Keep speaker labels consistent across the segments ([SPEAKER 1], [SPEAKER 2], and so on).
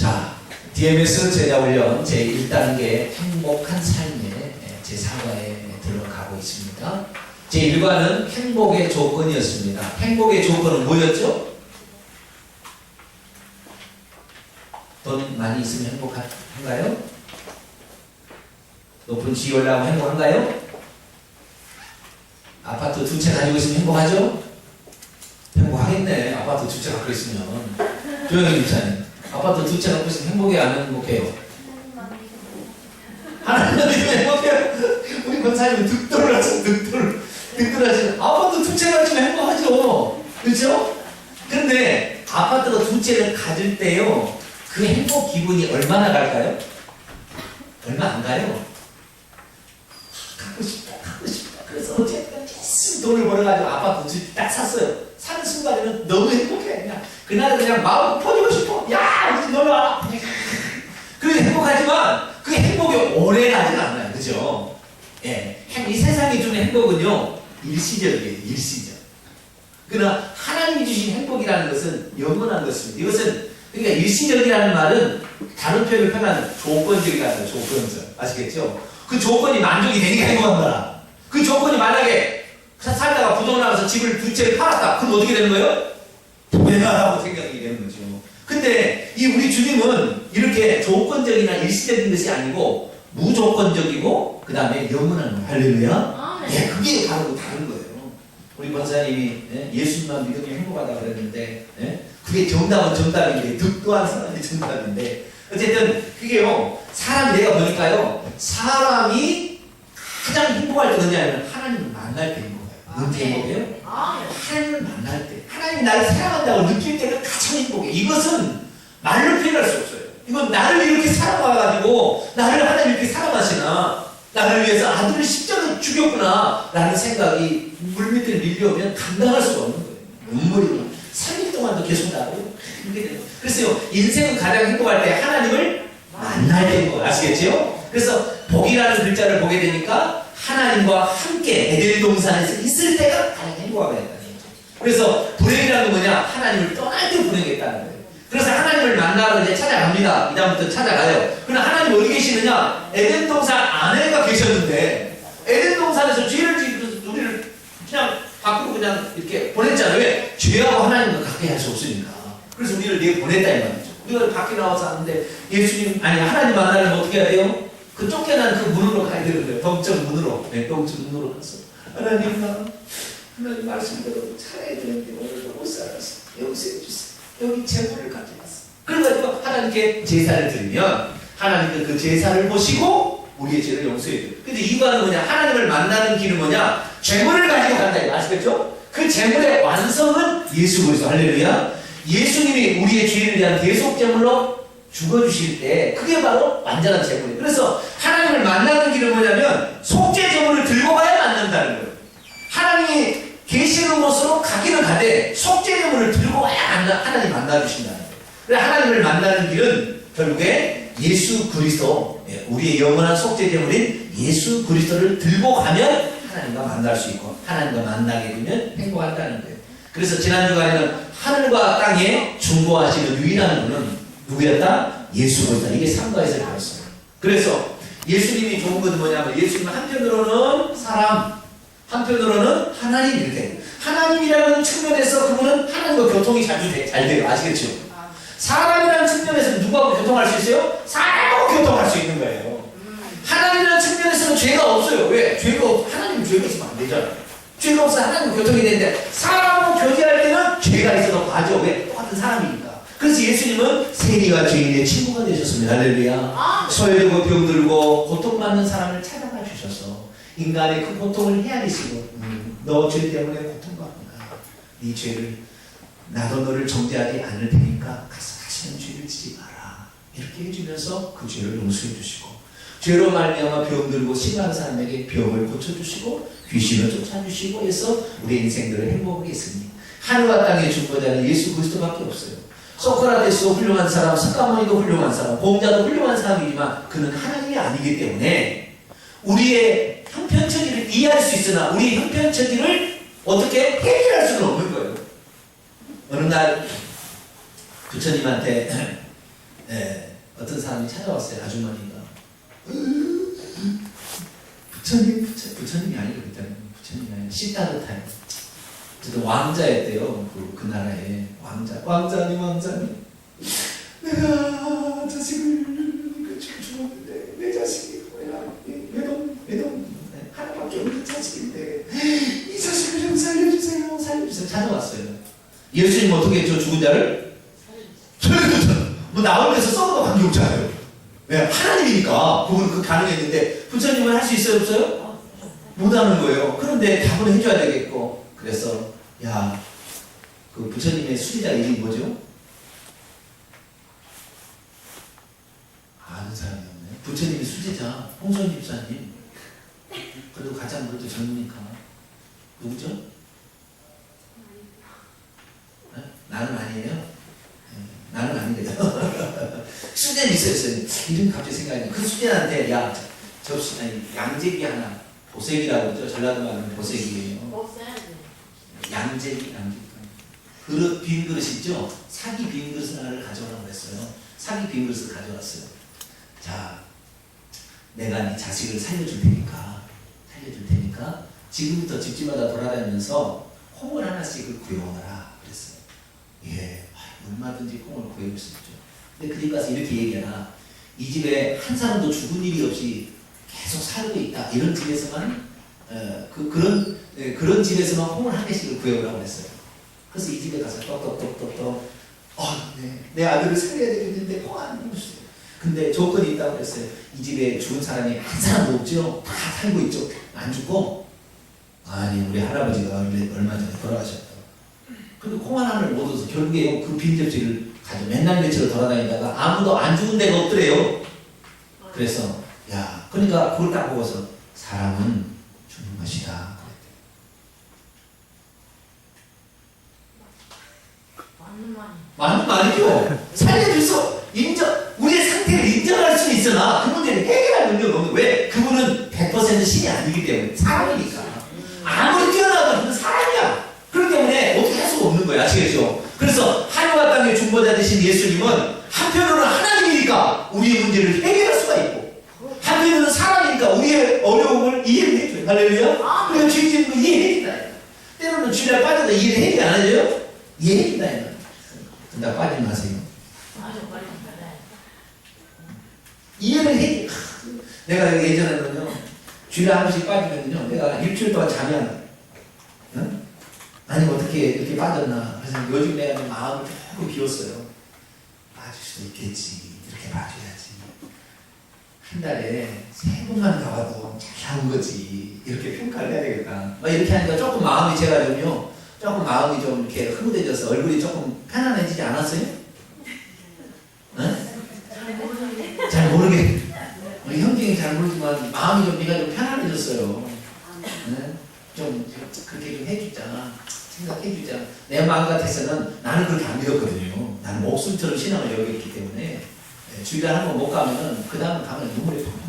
[SPEAKER 1] 자, DMS 제자훈련 제1단계 행복한 삶의 제4과에 들어가고 있습니다. 제1과는 행복의 조건이었습니다. 행복의 조건은 뭐였죠? 돈 많이 있으면 행복한가요? 높은 지위 올라가면 행복한가요? 아파트 2채 가지고 있으면 행복하죠? 행복하겠네. 아파트 2채 갖고 있으면. 조영희 집사님, 아파트 2채 갖고 있으면 행복해, 안 행복해요? 하나님 믿으면 행복해요. 우리 권사님은 득도를 하죠. 득도를 하시는. 아파트 2채 가지면 행복하죠. 그렇죠? 근데 아파트가 2채를 가질 때요, 그 행복 기분이 얼마나 갈까요? 얼마 안 가요. 갖고 싶다. 그래서 어쨌든 계속 돈을 벌어가지고 아파트 2채 딱 샀어요. 사는 순간에는 너무 행복해. 그날은 그냥 마음 퍼지고 싶어. 야, 우리 놀러와. 그래서 행복하지만 그 행복이 오래 가지는 않아요. 그죠? 예. 이 세상이 주는 행복은요, 일시적이에요. 일시적. 그러나 하나님이 주신 행복이라는 것은 영원한 것입니다. 이것은, 그러니까 일시적이라는 말은 다른 표현을 표현하는 조건적이라는 거예요. 조건적. 아시겠죠? 그 조건이 만족이 되니까 행복한 거라. 그 조건이 만약에 살다가 부도가 나가서 집을 2채를 팔았다. 그럼 어떻게 되는 거예요? 대단하다고 생각이 되는 거죠. 근데 이 우리 주님은 이렇게 조건적이나 일시적인 것이 아니고 무조건적이고 그 다음에 영원한 거예요. 할렐루야. 예, 그게 바로 다른 거예요. 우리 권사님이 예수님만 믿으면 행복하다고 그랬는데, 그게 정답인데, 득도한 사람이 정답인데, 어쨌든 그게요, 내가 보니까요, 사람이 가장 행복할 때 언제냐면 하나님을 만날 때 행복해요. 언제 행복해요? 하나님을 만날 때. 하나님이 나를 사랑한다고 느낄 때가 가장 행복해. 이것은 말로 표현할 수 없어요. 이건 나를 이렇게 사랑해가지고 나를 하나님 이렇게 사랑하시나, 나를 위해서 아들을 십자가에 죽였구나 라는 생각이 물밑을 밀려오면 감당할 수가 없는 거예요. 눈물이 3일 동안도 계속 나고. 그래서 인생은 가장 행복할 때 하나님을 만날 때인 거 아시겠죠? 그래서 복이라는 글자를 보게 되니까 하나님과 함께 에덴 동산에서 있을 때가 가장 행복하게 된다는 거죠. 그래서 불행이라는 건 뭐냐? 하나님을 떠날 때 불행했다는 거예요. 그래서 하나님을 만나러 이제 찾아갑니다. 이다음부터 찾아가요. 그러나 하나님 어디 계시느냐? 에덴 동산 안에가 계셨는데, 에덴 동산에서 죄를 지으면서 우리를 그냥 밖으로 그냥 이렇게 보냈잖아요. 왜? 죄하고 하나님과 가까이 할 수 없으니까. 그래서 우리를 내보냈다 이 말이죠. 우리가 밖에 나와서 하는데 하나님 만나려면 어떻게 해야 돼요? 그 쫓겨난 그 문으로 가야 되는 거예요. 동쪽 문으로. 네, 동쪽 문으로 가서 하나님 말씀대로 살아야 되는데 오늘도 못 살았어. 용서해 주세요. 여기 제물을 가져왔어. 그래가지고 하나님께 제사를 드리면 하나님께 그 제사를 보시고 우리의 죄를 용서해 줘요. 근데 이거는 뭐냐? 하나님을 만나는 길은 뭐냐? 제물을 가지고 간다. 이거 아시겠죠? 그 제물의 완성은 예수 그리스도. 할렐루야. 예수님이 우리의 죄를 위한 대속 제물로 죽어주실 때 그게 바로 완전한 제물이에요. 그래서 하나님을 만나는 길은 뭐냐면 속죄 제물을 들고 가야 만난다는 거예요. 하나님이 계시는 곳으로 가기는 가되 속죄 제물을 들고 가야 하나님 만나주신다는 거예요. 그래서 하나님을 만나는 길은 결국에 예수 그리스도, 우리의 영원한 속죄 제물인 예수 그리스도를 들고 가면 하나님과 만날 수 있고 하나님과 만나게 되면 행복한다는 거예요. 그래서 지난 주간에는 하늘과 땅에 중보하시는 유일한 분은 누구였다? 예수 그리스도. 이게 3과에서 배웠어요. 그래서 예수님이 좋은 것은 뭐냐면 예수님은 한편으로는 사람, 한편으로는 하나님 이렇게. 하나님이라는 측면에서 그분은 하나님과 교통이 잘 돼요. 아시겠죠? 사람이라는 측면에서 누구하고 교통할 수 있어요? 사람하고 교통할 수 있는 거예요. 하나님이라는 측면에서는 죄가 없어요. 왜? 하나님은 죄가 있으면 안 되잖아요. 죄가 없어 하나님과 교통이 되는데 사람하고 교제할 때는 죄가 있어도 봐죠. 왜? 똑같은 사람이니까. 그래서 예수님은 세리와 죄인의 친구가 되셨습니다. 할렐루야. 소외되고 병들고 고통받는 사람을 찾아가 주셔서 인간의 그 고통을 헤아리시고 너 죄 때문에 고통받는가? 네 죄를 나도 너를 정죄하지 않을 테니까 가서 다시는 죄를 지지 마라. 이렇게 해주면서 그 죄를 용서해 주시고 죄로 말미암아 병들고 심한 사람에게 병을 고쳐주시고 귀신을 쫓아주시고 해서 우리 인생들을 행복하게 했습니다. 하늘과 땅의 중보자는 예수 그리스도밖에 없어요. 소크라테스도 훌륭한 사람, 스가모니도 훌륭한 사람, 보험자도 훌륭한 사람이지만 그는 하나님이 아니기 때문에 우리의 형편처지를 이해할 수 있으나 우리의 형편처지를 어떻게 해결할 수는 없는 거예요. 어느 날 부처님한테 예, 어떤 사람이 찾아왔어요. 아주머니가. 부처님이 아니고 그때는 부처님이 아니고 시다르타요. 어쨌든 왕자였대요. 그 나라에 왕자님. 내가 자식을 죽었는데 내 자식이 외동 하나밖에 없는 자식인데 이 자식을 좀 살려주세요. 찾아왔어요. 예수님 어떻게 했죠? 죽은 자를 살려줬죠. 뭐 나오면서 썩어도 관계없잖아요. 왜? 하나님이니까 그분은 그 가능했는데 부처님은 할 수 있어요? 없어요? 못하는 거예요. 그런데 답을 해줘야 되겠고 그래서 그 부처님의 수리자 이름이 뭐죠? 아는 사람이 없네. 부처님의 수제자 홍선 집사님. 그래도 가장 그래도 젊으니까 누구죠? 네? 나는 아니에요. 네, 나는 아니래요. 수제는 있어요. 이름 갑자기 생각이 나. 그 수제한테 양재기 하나 보색이라고 그러죠. 전라도 말하는 보색이에요. 양재기. 그릇 빈 그릇 있죠? 사기 빈 그릇 하나를 가져오라고 그랬어요. 사기 빈 그릇을 가져왔어요. 자, 내가 네 자식을 살려줄 테니까 지금부터 집집마다 돌아다니면서 콩을 하나씩을 구해오너라 그랬어요. 예, 얼마든지 콩을 구해올 수 있죠. 근데 그집 가서 이렇게 얘기하나, 이 집에 한 사람도 죽은 일이 없이 계속 살고 있다 이런 집에서만 그런 집에서만 콩을 한 개씩을 구해오라고 그랬어요. 그래서 이 집에 가서 떡떡떡떡떡 네, 내 아들을 살려야 되겠는데 콩 안 주세요. 근데 조건이 있다고 그랬어요. 이 집에 죽은 사람이 한 사람도 없죠? 다 살고 있죠? 안 죽고? 아니, 우리 할아버지가 얼마 전에 돌아가셨다고. 근데 콩 하나를 못 얻어서 결국에 그 빈 접시를 가지고 맨날 며칠을 돌아다니다가 아무도 안 죽은 데가 없더래요. 그래서 그러니까 그걸 딱 보고서 사람은 죽는 것이다. 맞는 말이죠. 살려줄 수 우리의 상태를 인정할 수는 있으나 그 문제를 해결할 능력이 없는. 왜? 그분은 100% 신이 아니기 때문에 사람이니까. 아무리 뛰어나도 그는 사람이야. 그렇기 때문에 어떻게 할 수가 없는 거야. 아시겠죠? 그래서 하늘과 땅의 중보자 되신 예수님은 한편으로는 하나님이니까 우리의 문제를 해결할 수가 있고, 한편으로는 사람이니까 우리의 어려움을 이해를 해줘요. 할렐루야? 그래서 죄 짓는 거 이해해준다. 때로는 죄에 빠져도 이해를 해주지 않아줘요? 이해해준다. 나 빠지지 마세요. 이해를 해. 내가 예전에는요, 쥐를 한 번씩 빠지면요, 내가 일주일 동안 잠이 안 와요. 응? 아니, 어떻게 이렇게 빠졌나. 그래서 요즘 내가 마음을 조금 비웠어요. 빠질 수도 있겠지. 이렇게 봐줘야지. 한 달에 3번만 가봐도 잘 나온 거지. 이렇게 평가를 해야 되겠다. 이렇게 하니까 조금 마음이 제가 조금 마음이 좀 이렇게 흐뭇해져서 얼굴이 조금 편안해지지 않았어요? 응? 잘 모르게 우리 형제이 잘 모르지만 마음이 좀 네가 좀 편안해졌어요. 네? 좀 그렇게 좀 해주자. 생각해주자. 내 마음 같아서는 나는 그렇게 안 믿었거든요. 나는 목숨처럼 신앙을 여겼기 때문에 주일에 한번 못 가면은 그 다음 가면 눈물이 펑펑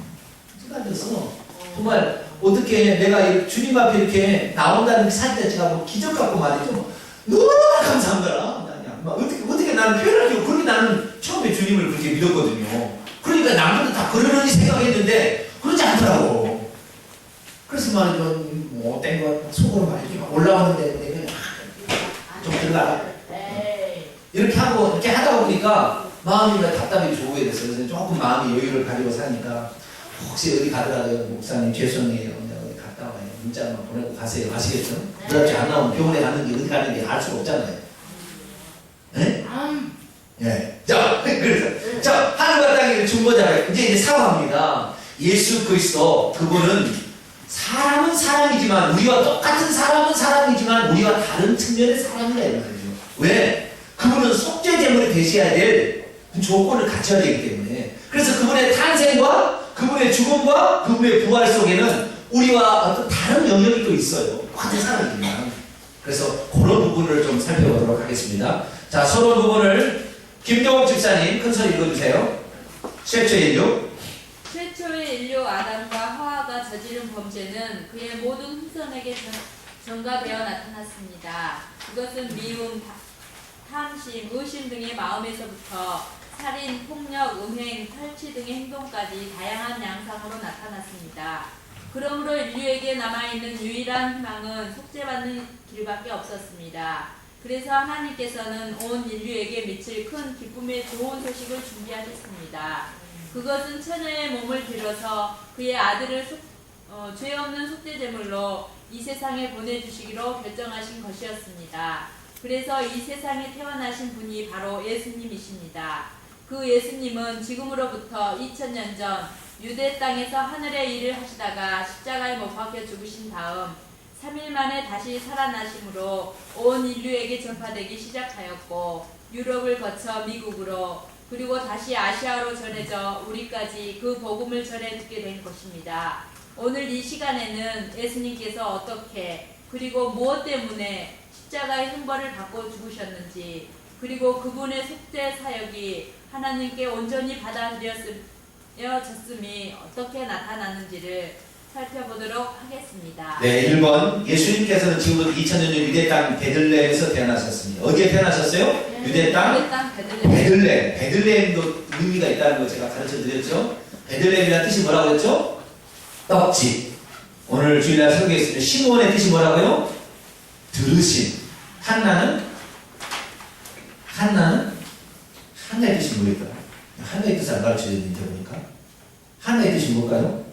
[SPEAKER 1] 쏟아져서 정말 어떻게 내가 주님 앞에 이렇게 나온다는 그 사실 자체가 뭐 기적 같고 말이죠. 너무 감사한 거라. 어떻게 나는 표현하기가 그렇게 나는 처음에 주님을 그렇게 믿었거든요. 그러니까 남들은 다 그러려니 생각했는데 그러지 않더라고. 그래서 말이죠. 땡 거 속으로 말이죠. 올라오는데 내가 좀 들어가라. 이렇게 하고 이렇게 하다 보니까 마음이 답답하게 좋게 됐어요. 그래서 조금 마음이 여유를 가지고 사니까 혹시 어디 가더라도 목사님 죄송해요. 어디 갔다 와요. 문자만 보내고 가세요. 아시겠죠? 그렇지 안 나오면 병원에 갔는지 어디 가는지 알 수가 없잖아요. 네? 예. 자, 그래서 하늘과 땅의 중보자가 이제 사과합니다. 예수 그리스도 그분은 사람은 사람이지만 우리와 똑같은 사람은 사람이지만 우리와 다른 측면의 사람이다 이 말이죠. 왜? 그분은 속죄 제물이 되셔야 될 그 조건을 갖춰야 되기 때문에. 그래서 그분의 탄생과 그분의 죽음과 그분의 부활 속에는 우리와 어떤 다른 영역이 또 있어요. 똑같은 사람이지만. 그래서 그런 부분을 좀 살펴보도록 하겠습니다. 자, 서론 부분을 김동욱 집사님 큰 소리 읽어주세요. 최초의 인류.
[SPEAKER 2] 최초의 인류 아담과 하와가 저지른 범죄는 그의 모든 후손에게 전가되어 나타났습니다. 그것은 미움, 탐심, 의심 등의 마음에서부터 살인, 폭력, 음행, 탈취 등의 행동까지 다양한 양상으로 나타났습니다. 그러므로 인류에게 남아있는 유일한 희망은 속죄받는 길밖에 없었습니다. 그래서 하나님께서는 온 인류에게 미칠 큰 기쁨의 좋은 소식을 준비하셨습니다. 그것은 처녀의 몸을 빌어서 그의 아들을 죄 없는 속죄제물로 이 세상에 보내주시기로 결정하신 것이었습니다. 그래서 이 세상에 태어나신 분이 바로 예수님이십니다. 그 예수님은 지금으로부터 2000년 전 유대 땅에서 하늘의 일을 하시다가 십자가에 못 박혀 죽으신 다음 3일 만에 다시 살아나심으로 온 인류에게 전파되기 시작하였고, 유럽을 거쳐 미국으로 그리고 다시 아시아로 전해져 우리까지 그 복음을 전해 듣게 된 것입니다. 오늘 이 시간에는 예수님께서 어떻게 그리고 무엇 때문에 십자가의 형벌을 받고 죽으셨는지, 그리고 그분의 속죄 사역이 하나님께 온전히 받아들여졌음이 어떻게 나타났는지를 살펴보도록 하겠습니다.
[SPEAKER 1] 네, 1번. 예수님께서는 지금부터 2000년 전 유대 땅 베들레헴에서 태어나셨습니다. 어디에 태어나셨어요?
[SPEAKER 2] 네,
[SPEAKER 1] 유대 땅?
[SPEAKER 2] 유대 땅 베들레헴.
[SPEAKER 1] 베들레헴도 의미가 있다는 거 제가 가르쳐 드렸죠. 베들레헴이라는 뜻이 뭐라고 했죠? 떡집. 오늘 주일날 설교했습니다. 시므온의 뜻이 뭐라고요? 들으심. 한나는 한나의 뜻이 뭐일까요? 한나의 뜻을 안 가르쳐 드렸는데 보니까 한나의 뜻이 뭘까요?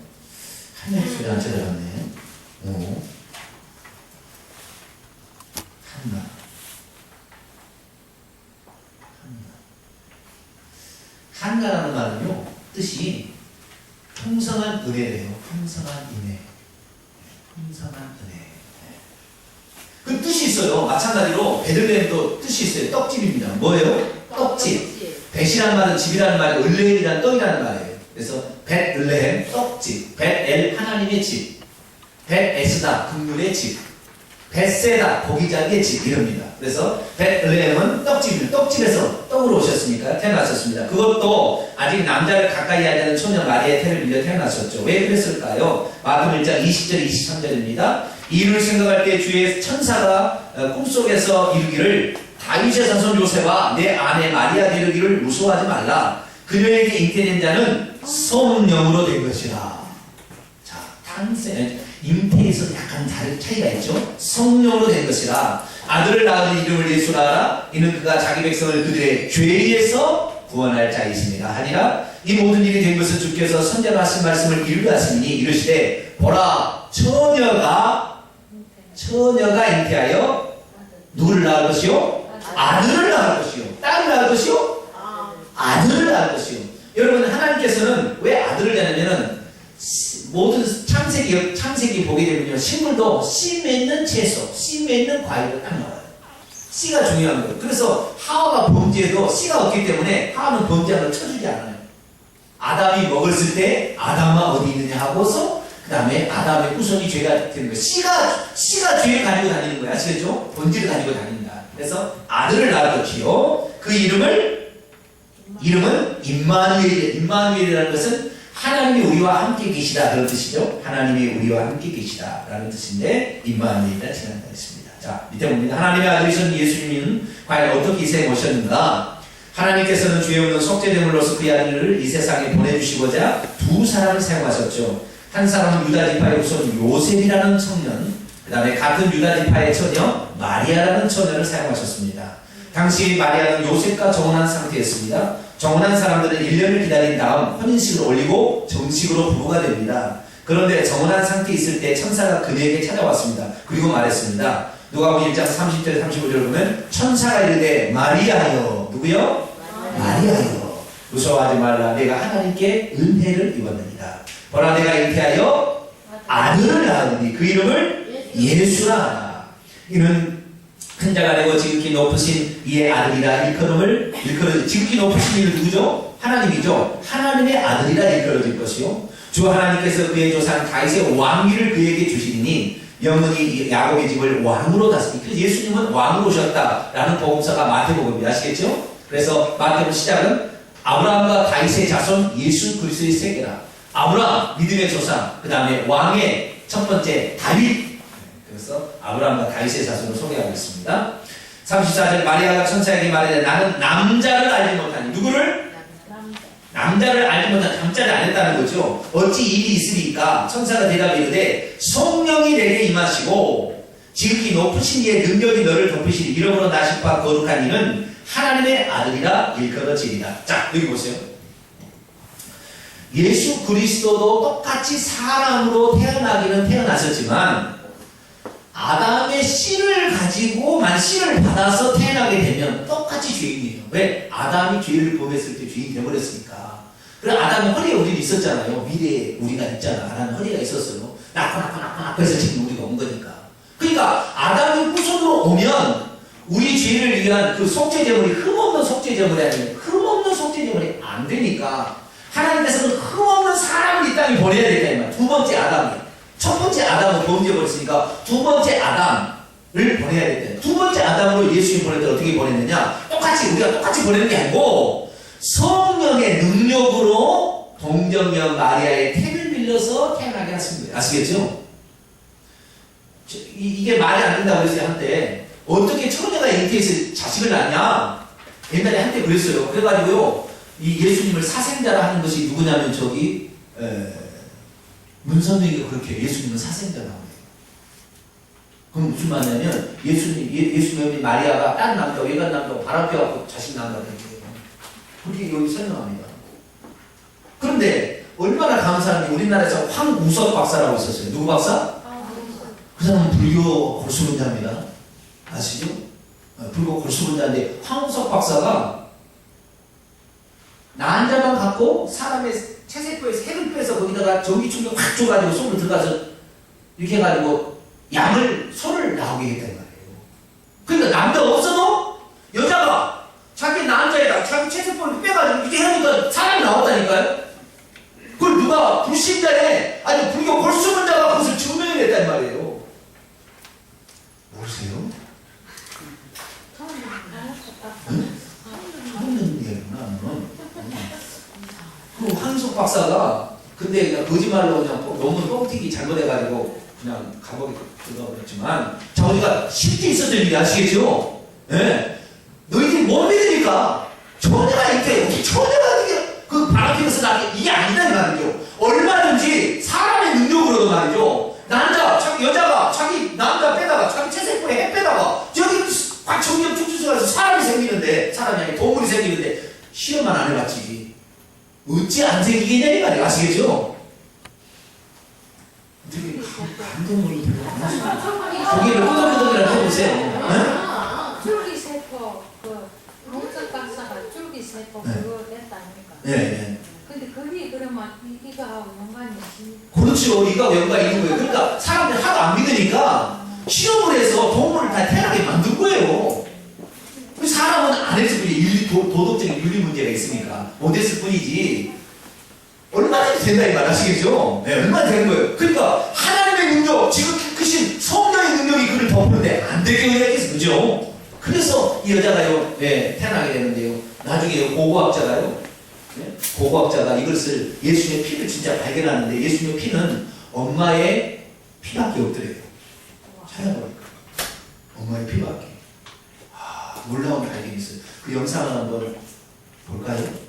[SPEAKER 1] 한나의 뜻이 안 찾아갔네. 한나라는 말은요, 뜻이 풍성한 은혜래요. 풍성한 은혜. 풍성한 은혜. 그 뜻이 있어요. 마찬가지로 베들레헴도 뜻이 있어요. 떡집입니다. 뭐예요? 떡집. 벳이라는 말은 집이라는 말이고 을레헴이라는 떡이라는 말이에요. 그래서 벳을레헴 떡집. 벳엘 하나님의 집. 벳에스다 국률의 집. 벳세다 고기자기의 집 이럽니다. 그래서 벳을레헴은 떡집입니다. 떡집에서 떡으로 오셨으니까 태어나셨습니다. 그것도 아직 남자를 가까이 하지 않은 초녀 마리아의 태를 빌려 태어나셨죠. 왜 그랬을까요? 마태복음 1장 20절 23절입니다. 이를 생각할 때 주의 천사가 꿈속에서 이르기를 다윗의 자손 요셉아 내 아내 마리아 이르기를 무서워하지 말라. 그녀에게 잉태된 자는 성령으로 된 것이라. 자, 잉태에서 약간 다른 차이가 있죠. 성령으로 된 것이라. 아들을 낳은 이름을 예수라 하라. 이는 그가 자기 백성을 그들의 죄에서 구원할 자이십니다 하니라. 이 모든 일이 된 것은 주께서 선자로 하신 말씀을 이루게 하시니 이르시되 보라 처녀가 잉태하여 누구를 낳을 것이요? 아들을 낳을 것이요. 딸을 낳을 것이요? 아들을 낳을 것이요. 여러분, 하나님께서는 왜 아들을 낳냐면은 모든 창세기 보게 되면요, 식물도 씨 맺는 채소, 씨 맺는 과일을 딱 나와요. 씨가 중요한 거예요. 그래서 하와가 범죄해도 씨가 없기 때문에 하와는 범죄한 걸 쳐주지 않아요. 아담이 먹었을 때 아담아 어디 있느냐 하고서 그 다음에 아담의 후손이 죄가 되는 거예요. 씨가 죄를 가지고 다니는 거야. 아시겠죠? 본질을 가지고 다닌다. 그래서 아들을 낳았지요. 그 이름은 임마누엘이라는 것은 하나님이 우리와 함께 계시다 그런 뜻이죠. 하나님이 우리와 함께 계시다라는 뜻인데 임마누엘이라 지난달했습니다. 자, 밑에 봅니다. 하나님의 아들이신 예수님은 과연 어떻게 이 세상에 오셨는가? 하나님께서는 죄 없는 속죄제물로서 그의 아들을 이 세상에 보내주시고자 두 사람을 사용하셨죠. 한 사람은 유다지파의 후손 요셉이라는 청년, 그 다음에 같은 유다지파의 처녀 마리아라는 처녀를 사용하셨습니다. 당시 마리아는 요셉과 정혼한 상태였습니다. 정혼한 사람들은 1년을 기다린 다음 혼인식을 올리고 정식으로 부부가 됩니다. 그런데 정혼한 상태에 있을 때 천사가 그녀에게 찾아왔습니다. 그리고 말했습니다. 누가복음 1장 30절 35절을 보면 천사가 이르되 마리아여. 누구요? 마리아여. 무서워하지 말라. 내가 하나님께 은혜를 입었느니라. 보라 내가 잉태하여 아들을 낳으니 그 이름을 예수라 하라. 이는 큰 자가 되고 지극히 높으신 이의 아들이라 일컬어질 지극히 높으신 이는 누구죠? 하나님이죠. 하나님의 아들이라 일컬어질 것이요. 주 하나님께서 그의 조상 다윗의 왕위를 그에게 주시니 영원히 야곱의 집을 왕으로 다스리니. 그래서 예수님은 왕으로 오셨다라는 복음서가 마태복음입니다. 아시겠죠? 그래서 마태복음 시작은 아브라함과 다윗의 자손 예수 그리스도의 세계라. 아브라함 믿음의 조상, 그 다음에 왕의 첫 번째 다윗. 그래서 아브라함과 다윗의 자손을 소개하고 있습니다. 34절 마리아가 천사에게 말하되 나는 남자를 알지 못하니. 누구를? 남자를 알지 못한 남자를 알렸다는 거죠. 어찌 일이 있으리까? 천사가 대답해 이르되 성령이 내게 임하시고 지극히 높으신 이의 능력이 너를 덮으시니 이러므로 나십과 거룩한 이는 하나님의 아들이라 일컬어지리라. 자, 여기 보세요. 예수 그리스도도 똑같이 사람으로 태어나기는 태어나셨지만 아담의 씨를 가지고만 씨를 받아서 태어나게 되면 똑같이 죄인이에요. 왜? 아담이 죄를 범했을 때 죄인이 되어버렸으니까. 그래서 아담의 허리에 우리는 있었잖아요. 미래에 우리가 있잖아. 아담의 허리가 있었어요. 낳고 해서 지금 우리가 온 거니까. 그러니까 아담의 후손으로 오면 우리 죄를 위한 그 속죄제물이 흠없는 속죄제물이 아니면 흠없는 속죄제물이 안 되니까 하나님께서는 흠없는 사람을 이 땅에 보내야 되겠다 이 말이야. 두 번째 아담이. 첫 번째 아담은 범죄버렸으니까 두 번째 아담을 보내야 되겠다. 두 번째 아담으로 예수님 보낼 때 어떻게 보냈느냐? 우리가 똑같이 보내는 게 아니고 성령의 능력으로 동정녀 마리아의 태를 빌려서 태어나게 하십니다. 아시겠죠? 이게 말이 안 된다고 했어요. 한때 어떻게 처녀가 잉태해서 자식을 낳냐? 옛날에 한때 그랬어요. 그래가지고요 이 예수님을 사생자라 하는 것이 누구냐면 문선명이가 그렇게 예수님은 사생자라고 해요. 그럼 무슨 말이냐면 예수님이 마리아가 딴 남자, 외간 남자 바람펴갖고 자식 낳는다고 해요. 그렇게 여기 설명합니다. 그런데 얼마나 감사한 게 우리나라에서 황우석 박사라고 있었어요. 누구 박사? 그 사람은 불교 골수문자입니다. 아시죠? 불교 골수문자인데 황우석 박사가 난자만 갖고 사람의 체세포에서 핵을 빼서 거기다가 전기 충격 확 줘가지고 손으로 들어가서 이렇게 해가지고 소를 나오게 했단 말이에요. 그러니까 남자 없어도 여자가 자기 남자에다 자기 체세포를 빼가지고 이렇게 하니까 사람이 나왔다니까요. 그걸 누가 불신자에 아니 불교 골수문자가 그것을 증명해냈단 말이에요. 모르세요? 처음 듣는 얘기구나. 그 황석 박사가 근데 그냥 거짓말로 그냥 너무 뻥튀기 잘못해가지고 그냥 감옥에 들어가버렸지만 자 우리가 실제 있었던 일이 아시겠죠? 예? 너희들이 못 믿으니까 처녀가 이렇게 처녀가 이렇게 그 바람피면서 나게 이게 아니다 이 말이죠. 얼마든지 사람의 능력으로도 말이죠. 여자가 자기 남자 빼다가 자기 체세포에 해 빼다가 저기 정력 축주소에서 사람이 생기는데 사람이 아니라 동물이 생기는데 실험만 안 해봤지 어찌 안 생기겠냐 이 말이야. 아시겠죠? 되게 감동을 고개를 끄덕끄덕이라도 해보세요.
[SPEAKER 3] 줄기세포 황우석 박사가 줄기세포 그거 냈다니까.
[SPEAKER 1] 네.
[SPEAKER 3] 근데 그게 그러면 이거하고 연관이 있습니까?
[SPEAKER 1] 그렇죠. 이거 연관이 있는 거예요. 그러니까 사람들이 하도 안 믿으니까 실험을 해서 동물을 다 태어나게 만든 거예요. 사람은 안 했을 뿐이지 도덕적인 윤리 문제가 있으니까 못했을 뿐이지 얼마든지 된다 이 말 아시겠죠? 네, 얼마나 되는 거예요. 그러니까 하나님의 능력 지금 크신 성령의 능력이 그를 덮는데 안 되게 생각했어. 그죠? 그래서 이 여자가요 태어나게 되는데요 나중에 고고학자가요 고고학자가 이것을 예수님의 피를 진짜 발견하는데 예수님의 피는 엄마의 피밖에 없더래요. 찾아보니까 엄마의 피밖에. 놀라운 발견이 있어요. 그 영상을 한번 볼까요?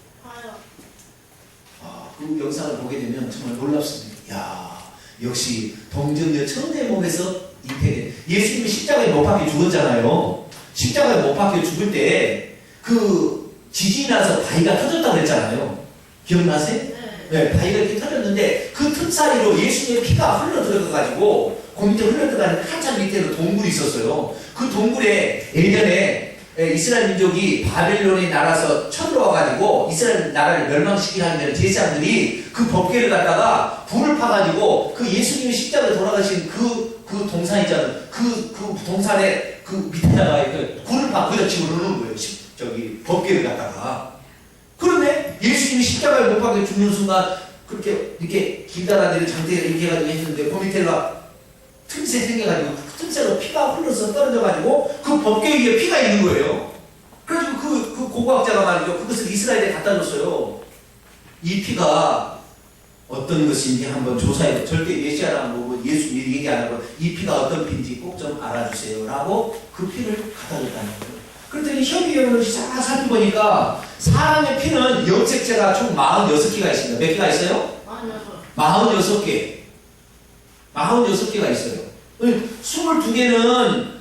[SPEAKER 1] 그 영상을 보게 되면 정말 놀랍습니다. 야, 역시 동정녀 천의 몸에서 잉태된 예수님이 십자가에 못 박혀 죽었잖아요. 십자가에 못 박혀 죽을 때 그 지진이 나서 바위가 터졌다고 그랬잖아요. 기억나세요? 네, 바위가 이렇게 터졌는데 그 틈사이로 예수님의 피가 흘러 들어가가지고 그 밑에 흘러 들어가는 한참 밑에도 동굴이 있었어요. 그 동굴에 예전에 이스라엘 민족이 바벨론의 나라에서 쳐들어와가지고 이스라엘 나라를 멸망시키려 하는 제사장들이 그 법궤를 갖다가 불을 파가지고 그 예수님이 십자가에 돌아가신 그 동산 있잖아요. 그 동산에 그 밑에다가 불을 파 거기다 집어넣는 거예요. 저기 법궤를 갖다가. 그런데 예수님이 십자가에 못 박혀 죽는 순간 그렇게 이렇게 길다라는 장대를 이렇게 해가지고 했는데 그 밑에가 틈새 생겨가지고 그 틈새로 피가 흘러서 떨어져가지고 그 법궤 위에 피가 있는 거예요. 그래가지고 그 고고학자가 말이죠. 그것을 이스라엘에 갖다 줬어요. 이 피가 어떤 것인지 한번 조사해. 절대 메시아라는 거 예수 얘기 안 하고 이 피가 어떤 피인지 꼭 좀 알아주세요. 라고 그 피를 갖다 줬다는 거예요. 그랬더니 협의회를 싹 살펴보니까 사람의 피는 염색체가 총 46개가 있습니다. 몇 개가 있어요? 46개. 46개가 있어요. 22개는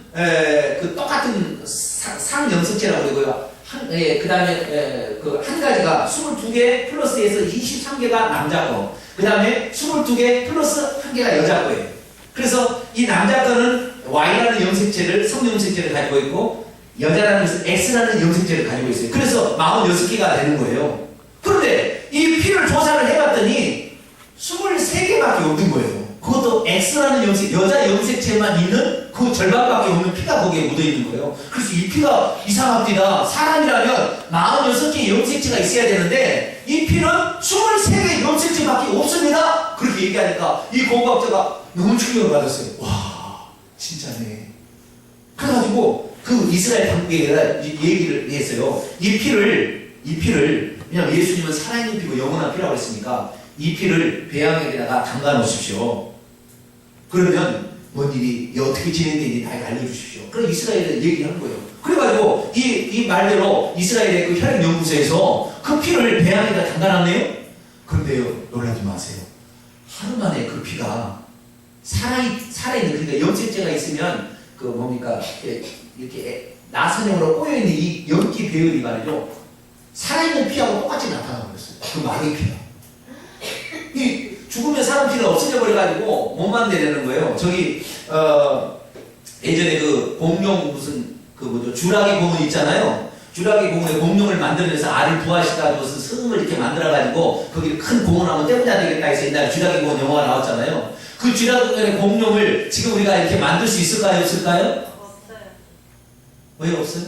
[SPEAKER 1] 그 똑같은 상염색체라고 그러고요. 그 다음에 한 가지가 22개 플러스에서 23개가 남자 거. 그 다음에 22개 플러스 1개가 여자 거예요. 그래서 이 남자 거는 Y라는 염색체를, 성염색체를 가지고 있고, 여자라는 것은 X라는 염색체를 가지고 있어요. 그래서 46개가 되는 거예요. 그런데 이 피를 조사를 해봤더니 23개밖에 없는 거예요. 그것도 X라는 염색, 여자 염색체만 있는 그 절반밖에 없는 피가 거기에 묻어 있는 거예요. 그래서 이 피가 이상합니다. 사람이라면 46개의 염색체가 있어야 되는데 이 피는 23개의 염색체밖에 없습니다. 그렇게 얘기하니까 이 공부학자가 너무 충격을 받았어요. 와, 진짜네. 그래가지고 그 이스라엘 당국에다 얘기를 했어요. 이 피를 왜냐면 예수님은 살아있는 피고 영원한 피라고 했으니까 이 피를 배양액에다가 담가 놓으십시오. 그러면 뭔 일이 어떻게 진행되는지 다 알려주십시오. 그래서 이스라엘에 얘기를 한 거예요. 그래가지고 이 말대로 이스라엘의 그 혈액연구소에서 그 피를 배양에다 담가놨네요. 그런데요, 놀라지 마세요. 하루 만에 그 피가 살아있는, 그러니까 염색체가 있으면 그 뭡니까 이렇게 나선형으로 꼬여있는 이 연기 배열이 말이죠, 살아있는 피하고 똑같이 나타나고 있어요. 그 마귀 피가. 이 죽으면 사람 피가 없어져 버려가지고 못 만들려는 거예요. 저기 예전에 그 공룡 무슨 그 뭐죠, 주라기 공원 있잖아요. 주라기 공원에 공룡을 만들면서 알을 부화시켜가지고 승을 이렇게 만들어가지고 거기 큰 공원 하면 떼부자 되겠다 해서 옛날에 주라기 공원 영화가 나왔잖아요. 그 주라기 공원의 공룡을 지금 우리가 이렇게 만들 수 있을까요? 없을까요?
[SPEAKER 2] 없어요.
[SPEAKER 1] 왜 없어요?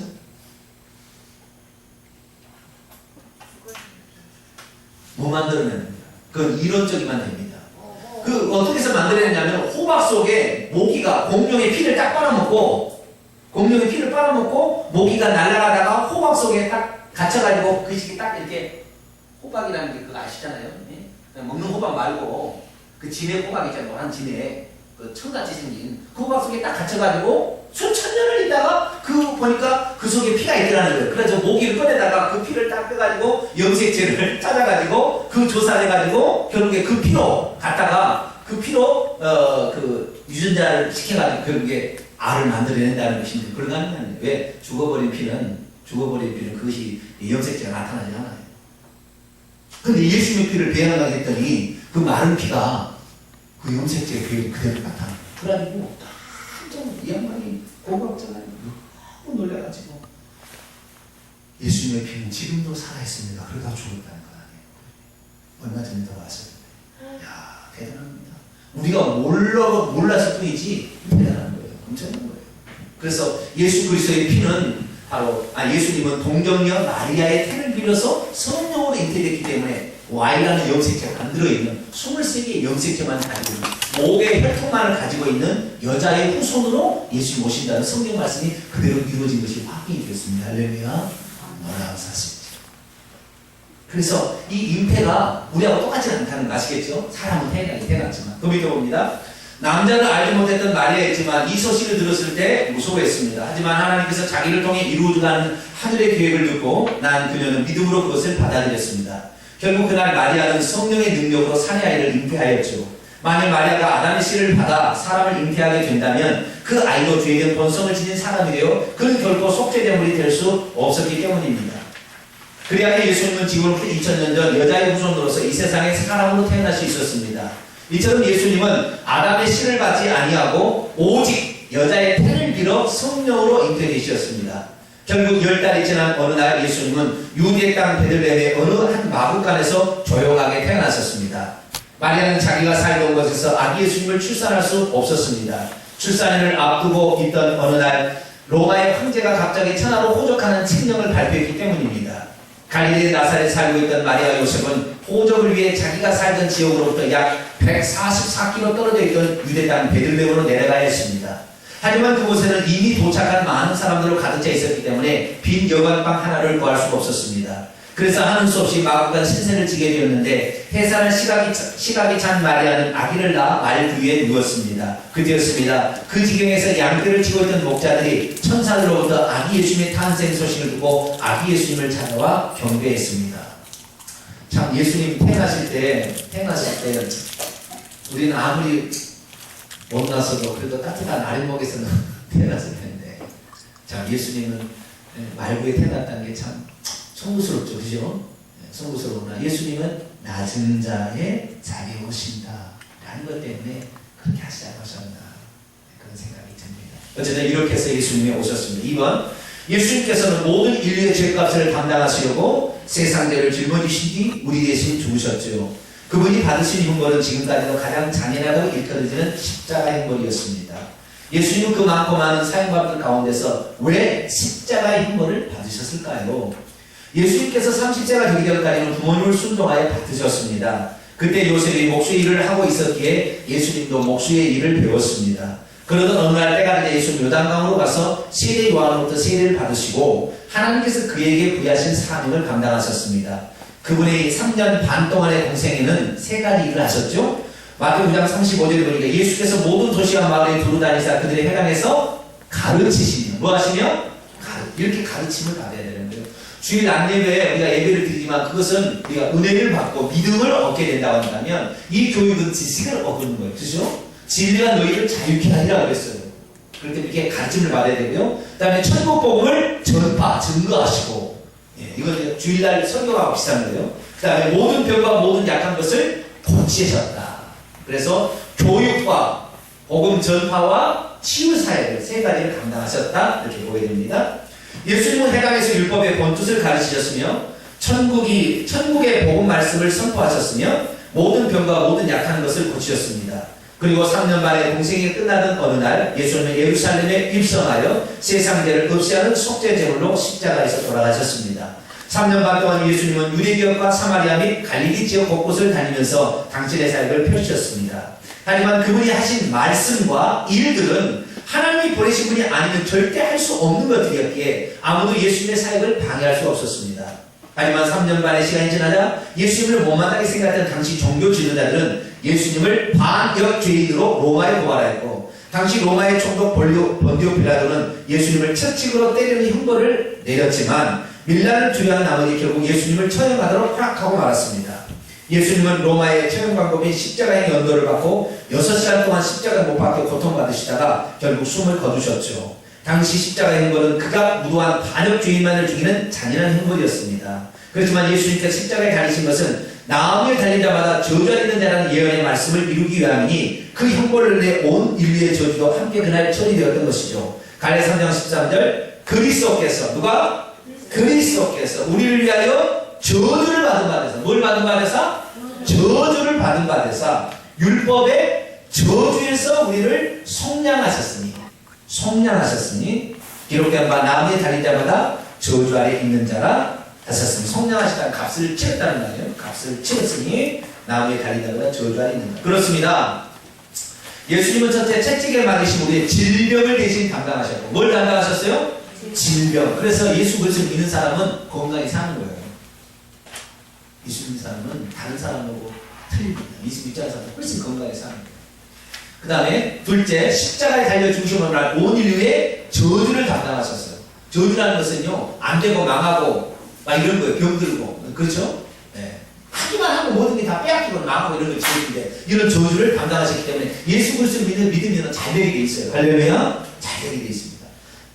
[SPEAKER 1] 못 만들어냅니다. 그건 이론적이만 됩니다. 그 어떻게 해서 만들어내냐면 호박 속에 모기가 공룡의 피를 딱 빨아먹고 모기가 날아가다가 호박 속에 딱 갇혀가지고 그 시기 딱 이렇게, 호박이라는 게 그거 아시잖아요. 네? 그냥 먹는 호박 말고 그 진액 호박 있잖아요. 노란 진액, 그 청같이 생긴 그 호박 속에 딱 갇혀가지고 수천 년을 있다가 그 보니까 그 속에 피가 있더라는 거예요. 그래서 모기를 꺼내다가 그 피를 딱 빼가지고 염색체를 찾아가지고 그 조사를 해가지고 결국에 그 피로 갖다가 그 피로 그 유전자를 시켜가지고 결국에 알을 만들어낸다는 것인데, 그런 거 아니에요. 왜? 죽어버린 피는 그것이 염색체가 나타나지 않아요. 근데 예수님의 피를 배양하게 했더니 그 마른 피가 그 염색체의 배열이 그대로 나타나요. 그래가지고 이 양반이 공부학자가 너무 놀라가지고, 예수님의 피는 지금도 살아있습니다. 그러다 죽었다는 거 아니에요. 얼마 전에 더 왔었는데, 야, 대단합니다. 우리가 몰랐을 뿐이지 대단한 거예요. 엄청난 거예요. 그래서 예수 그리스도의 피는 바로, 예수님은 동정녀 마리아의 태를 빌려서 성령으로 잉태됐기 때문에 Y라는 염색체가 안 들어있는 23개의 염색체만 가지고 있는, 목의 혈통만을 가지고 있는 여자의 후손으로 예수님 오신다는 성경 말씀이 그대로 이루어진 것이 확인이 되었습니다. 할렐루야. 놀라운 사실이죠. 그래서 이 잉태가 우리하고 똑같지 않다는 거 아시겠죠? 사람은 태어났지만. 그 밑에 봅니다. 남자는 알지 못했던 마리아였지만 이 소식을 들었을 때 무서워했습니다. 하지만 하나님께서 자기를 통해 이루어가는 하늘의 계획을 듣고 난 그녀는 믿음으로 그것을 받아들였습니다. 결국 그날 마리아는 성령의 능력으로 사내아이를 잉태하였죠. 만일 마리아가 아담의 씨를 받아 사람을 잉태하게 된다면 그 아이도 죄된 본성을 지닌 사람이 되어 그는 결코 속죄제물이 될 수 없었기 때문입니다. 그리하여 예수님은 지금부터 2000년 전 여자의 후손으로서 이 세상에 사람으로 태어날 수 있었습니다. 이처럼 예수님은 아담의 씨를 받지 아니하고 오직 여자의 태를 빌어 성령으로 잉태되셨습니다. 결국 10달이 지난 어느 날 예수님은 유대 땅 베들레헴의 어느 한 마구간에서 조용하게 태어나셨습니다. 마리아는 자기가 살던 곳에서 아기 예수님을 출산할 수 없었습니다. 출산을 앞두고 있던 어느 날 로마의 황제가 갑자기 천하로 호적하는 칙령을 발표했기 때문입니다. 갈릴리 나사렛에 살고 있던 마리아 요셉은 호적을 위해 자기가 살던 지역으로부터 약 144km 떨어져 있던 유대 땅 베들레헴으로 내려가야 했습니다. 하지만 그곳에는 이미 도착한 많은 사람들로 가득 차 있었기 때문에 빈 여관방 하나를 구할 수가 없었습니다. 그래서 하는 수 없이 마구간 신세를 지게 되었는데 해산한 시각이 찬 마리아는 아기를 낳아 말 위에 누웠습니다. 그때였습니다. 그 지경에서 양떼를 치고 있던 목자들이 천사들로부터 아기 예수님의 탄생 소식을 듣고 아기 예수님을 찾아와 경배했습니다. 참 예수님 태어나실 때 우리는 아무리 못났어도 그래도 따뜻한 아랫목에서는 태어났을 텐데, 자 예수님은 말구에 태어났다는 게 참 송구스럽죠, 그죠? 송구스러우나 예수님은 낮은 자의 자리에 오신다 라는 것 때문에 그렇게 하시지 않으셨나 그런 생각이 듭니다. 어쨌든 이렇게 해서 예수님이 오셨습니다. 2번, 예수님께서는 모든 인류의 죄값을 감당하시려고 세상죄를 짊어지신 뒤 우리 대신 죽으셨죠. 그분이 받으신 형벌은 지금까지도 가장 잔인하다고 일컬어지는 십자가 형벌이었습니다. 예수님은 그 많고 많은 사형받은 가운데서 왜 십자가의 형벌을 받으셨을까요? 예수님께서 30세가 되기 전까지는 부모님을 순종하여 받으셨습니다. 그때 요셉이 목수의 일을 하고 있었기에 예수님도 목수의 일을 배웠습니다. 그러던 어느 날 때가 되자 예수님 요단강으로 가서 세례 요한으로부터 세례를 받으시고 하나님께서 그에게 부여하신 사명을 감당하셨습니다. 그분의 3년 반 동안의 공생에는 3가지 일을 하셨죠. 마태복음 9장 35절에 보니까 예수께서 모든 도시와 마을에 두루다니사 그들의 회당에서 가르치시며 뭐 하시며? 이렇게 가르침을 받아야 되는 거예요. 주일 안예배에 우리가 예배를 드리지만 그것은 우리가 은혜를 받고 믿음을 얻게 된다고 한다면 이 교육은 지식을 얻는 거예요. 그죠? 진리가 너희를 자유케 하리라 그랬어요. 그렇게 이렇게 가르침을 받아야 되고요. 그 다음에 천국 복음을 증거하시고, 이건 주일날 설교하고 비슷한 거예요. 그 다음에 모든 병과 모든 약한 것을 고치셨다. 그래서 교육과 복음 전파와 치유 사역을 3가지를 감당하셨다. 이렇게 보게 됩니다. 예수님은 해당에서 율법의 본뜻을 가르치셨으며 천국의 복음 말씀을 선포하셨으며 모든 병과 모든 약한 것을 고치셨습니다. 그리고 3년 만에 공생이 끝나던 어느 날 예수님은 예루살렘에 입성하여 세상죄를 없애하는 속죄제물로 십자가에서 돌아가셨습니다. 3년 반 동안 예수님은 유대지역과 사마리아 및 갈릴리 지역 곳곳을 다니면서 당신의 사역을 펼치셨습니다. 하지만 그분이 하신 말씀과 일들은 하나님이 보내신 분이 아니면 절대 할 수 없는 것들이었기에 아무도 예수님의 사역을 방해할 수 없었습니다. 하지만 3년 반의 시간이 지나자 예수님을 못마땅히 생각했던 당시 종교 지도자들은 예수님을 반역죄인으로 로마에 고발하였고, 당시 로마의 총독 본디오 빌라도는 예수님을 채찍으로 때리는 형벌을 내렸지만 밀란을 두려워한 나머지 결국 예수님을 처형하도록 허락하고 말았습니다. 예수님은 로마의 처형 방법인 십자가의 연도를 받고 6시간 동안 십자가를 못 박혀 고통받으시다가 결국 숨을 거두셨죠. 당시 십자가의 형벌은 그가 무도한 반역죄인만을 죽이는 잔인한 형벌이었습니다. 그렇지만 예수님께서 십자가에 달리신 것은 나무에 달린 자마다 저주하는 자라는 예언의 말씀을 이루기 위함이니 그 형벌을 내 온 인류의 저주도 함께 그날 처리되었던 것이죠. 갈라디아 3장 13절, 그리스도께서 누가? 그리스도께서 우리를 위하여 저주를 받은 바 되사, 뭘 받은 바 되사? 저주를 받은 바 되사 율법의 저주에서 우리를 속량하셨으니 기록된 바 나무에 달린 자마다 저주 아래 있는 자라 하셨으니, 속량하시다는 값을 치렀다는 말이에요. 값을 치렀으니 나무에 달린 자마다 저주 아래 있는 자. 그렇습니다. 예수님은 첫째 채찍에 맞으신 우리의 질병을 대신 담당하셨고, 뭘 담당하셨어요? 질병. 그래서 예수 그리스도를 믿는 사람은 건강히 사는 거예요. 예수 믿는 사람은 다른 사람하고 틀립니다. 예수 믿지 않는 사람은 훨씬 건강히 사는 거예요. 그 다음에 둘째, 십자가에 달려 죽으심으로 날 온 인류의 저주를 담당하셨어요. 저주라는 것은요, 안 되고 망하고 막 이런 거예요. 병들고, 그렇죠? 네. 하기만 하면 모든 게 다 빼앗기고 망하고 이런 걸 지었는데 이런 저주를 담당하셨기 때문에 예수 그리스도를 믿으면 잘 되게 돼 있어요. 할렐루야, 잘 되게 돼 있습니다.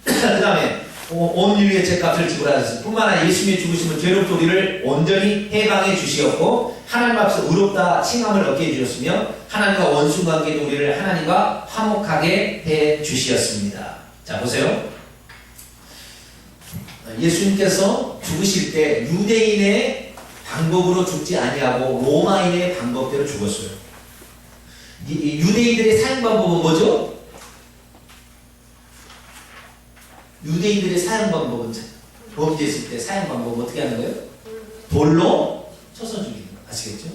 [SPEAKER 1] 그 다음에 온 인류의 죄값을 지불하셨습니다. 뿐만 아니라 예수님의 죽으심은 죄로부터 우리를 온전히 해방해 주시었고, 하나님 앞에서 의롭다 칭함을 얻게 해주셨으며, 하나님과 원수 관계도 우리를 하나님과 화목하게 해 주시었습니다. 자, 보세요. 예수님께서 죽으실 때 유대인의 방법으로 죽지 아니하고 로마인의 방법대로 죽었어요. 이 유대인들의 사형 방법은 뭐죠? 유대인들의 사형 방법은 범죄했을 때 사형 방법 어떻게 하는 거예요? 돌로 쳐서 죽이는 거 아시겠죠?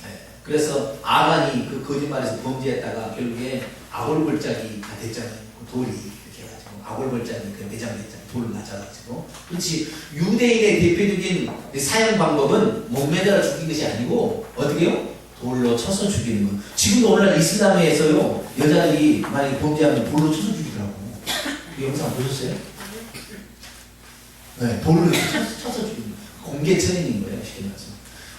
[SPEAKER 1] 네. 그래서 아간이 그 거짓말에서 범죄했다가 결국에 아골골짜기가 됐잖아요. 그 돌이 이렇게 해가지고 아골골짜기 그 매장됐잖아요. 돌을 맞아가지고. 그렇지. 유대인의 대표적인 사형 방법은 목매달아 죽이는 것이 아니고 어떻게요? 돌로 쳐서 죽이는 거. 지금도 오늘날 이슬람에서요 여자들이 만약에 범죄하면 돌로 쳐서 죽이더라고. 이 영상 보셨어요? 네, 돌로 쳐서 죽이는 거. 공개 처형인 거예요, 쉽게 말해서.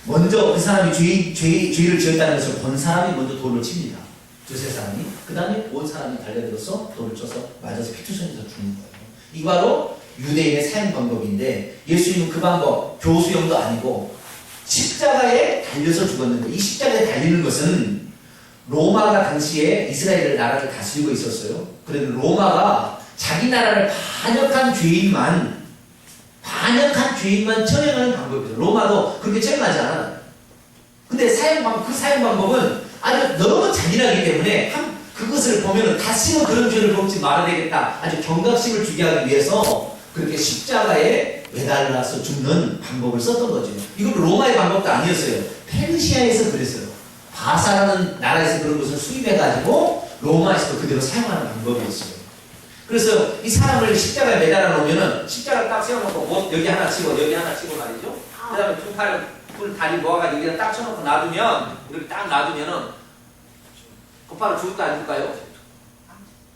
[SPEAKER 1] 먼저 그 사람이 죄를 지었다는 것을 본 사람이 먼저 돌로 칩니다. 두세 사람이. 그 다음에 온 사람이 달려들어서 돌을 쳐서 맞아서 피투성에서 죽는 거예요. 이 바로 유대인의 사형 방법인데 예수님은 그 방법 교수형도 아니고 십자가에 달려서 죽었는데 이 십자가에 달리는 것은 로마가 당시에 이스라엘 나라를 다스리고 있었어요. 그래도 로마가 자기 나라를 반역한 죄인만 처형하는 방법이에요. 로마도 그렇게 처형하지 않아요. 근데 그 사형 방법은 아주 너무 잔인하기 때문에 그것을 보면은 다시는 그런 죄를 범치 말아야 되겠다. 아주 경각심을 주게 하기 위해서 그렇게 십자가에 매달라서 죽는 방법을 썼던 거죠. 이건 로마의 방법도 아니었어요. 페르시아에서 그랬어요. 바사라는 나라에서 그런 것을 수입해가지고 로마에서도 그대로 사용하는 방법이었어요. 그래서 이 사람을 십자가에 매달아 놓으면은 십자가를 딱 세워놓고 뭐 여기 하나 치고 여기 하나 치고 말이죠. 그 다음에 두 다리 모아가지고 여기다 딱 쳐놓고 놔두면 이렇게 딱 놔두면은 곧바로 죽을까 안 죽을까요?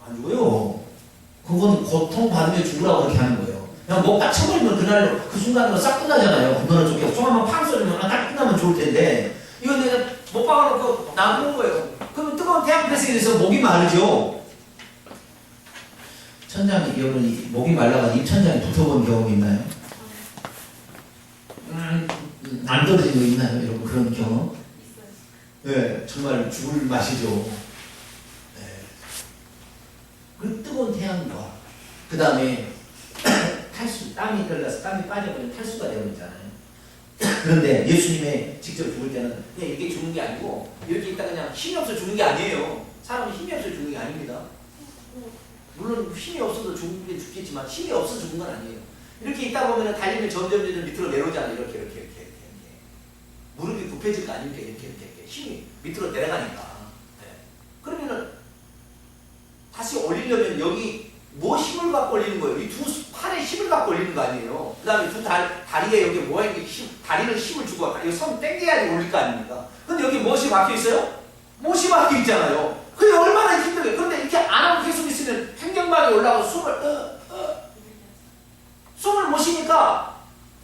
[SPEAKER 1] 안 죽어요. 그건 고통받으며 죽으라고 그렇게 하는 거예요. 그냥 뭐 딱 쳐버리면 그날 그 순간으로 싹 끝나잖아요. 건너는 좋게 총 한번 팡 쏘면 딱 끝나면 좋을 텐데 이건 내가 못 박아놓고 놔두는 거예요. 그러면 뜨거운 태양빛에 대해서 목이 마르죠. 천장에 여러분 목이 말라가지고 입천장에 붙어본 경험 있나요? 안 떨어진 거 있나요? 여러분 그런 경험? 네, 정말 죽을 맛이죠. 네. 그 뜨거운 태양과 그 다음에 탈수, 땀이 들어가서 땀이 빠져버리면 탈수가 되어버리잖아요. 그런데 예수님의 직접 죽을 때는 그냥 이렇게 죽는 게 아니고 이렇게 있다 그냥 힘이 없어 죽는 게 아니에요. 사람이 힘이 없어 죽는 게 아닙니다. 물론 힘이 없어도 죽겠지만 힘이 없어 죽는 건 아니에요. 이렇게 있다 보면 달리면 점점 밑으로 내려오잖아요. 이렇게. 무릎이 굽혀질 거 아닙니까? 이렇게. 힘이 밑으로 내려가니까. 네. 그러면은 다시 올리려면 여기 뭐 힘을 갖고 올리는 거예요? 이 두 팔에 힘을 갖고 올리는 거 아니에요? 그 다음에 두 다리에 여기 뭐에 다리는 힘을 주고 여기 손 땡겨야지 올릴 거 아닙니까? 근데 여기 무엇이 박혀 있어요? 못이 박혀 있잖아요. 그게 얼마나 힘들어요. 그런데 이렇게 안 하고 계속 있으면 횡격막이 올라가서 숨을 못 쉬니까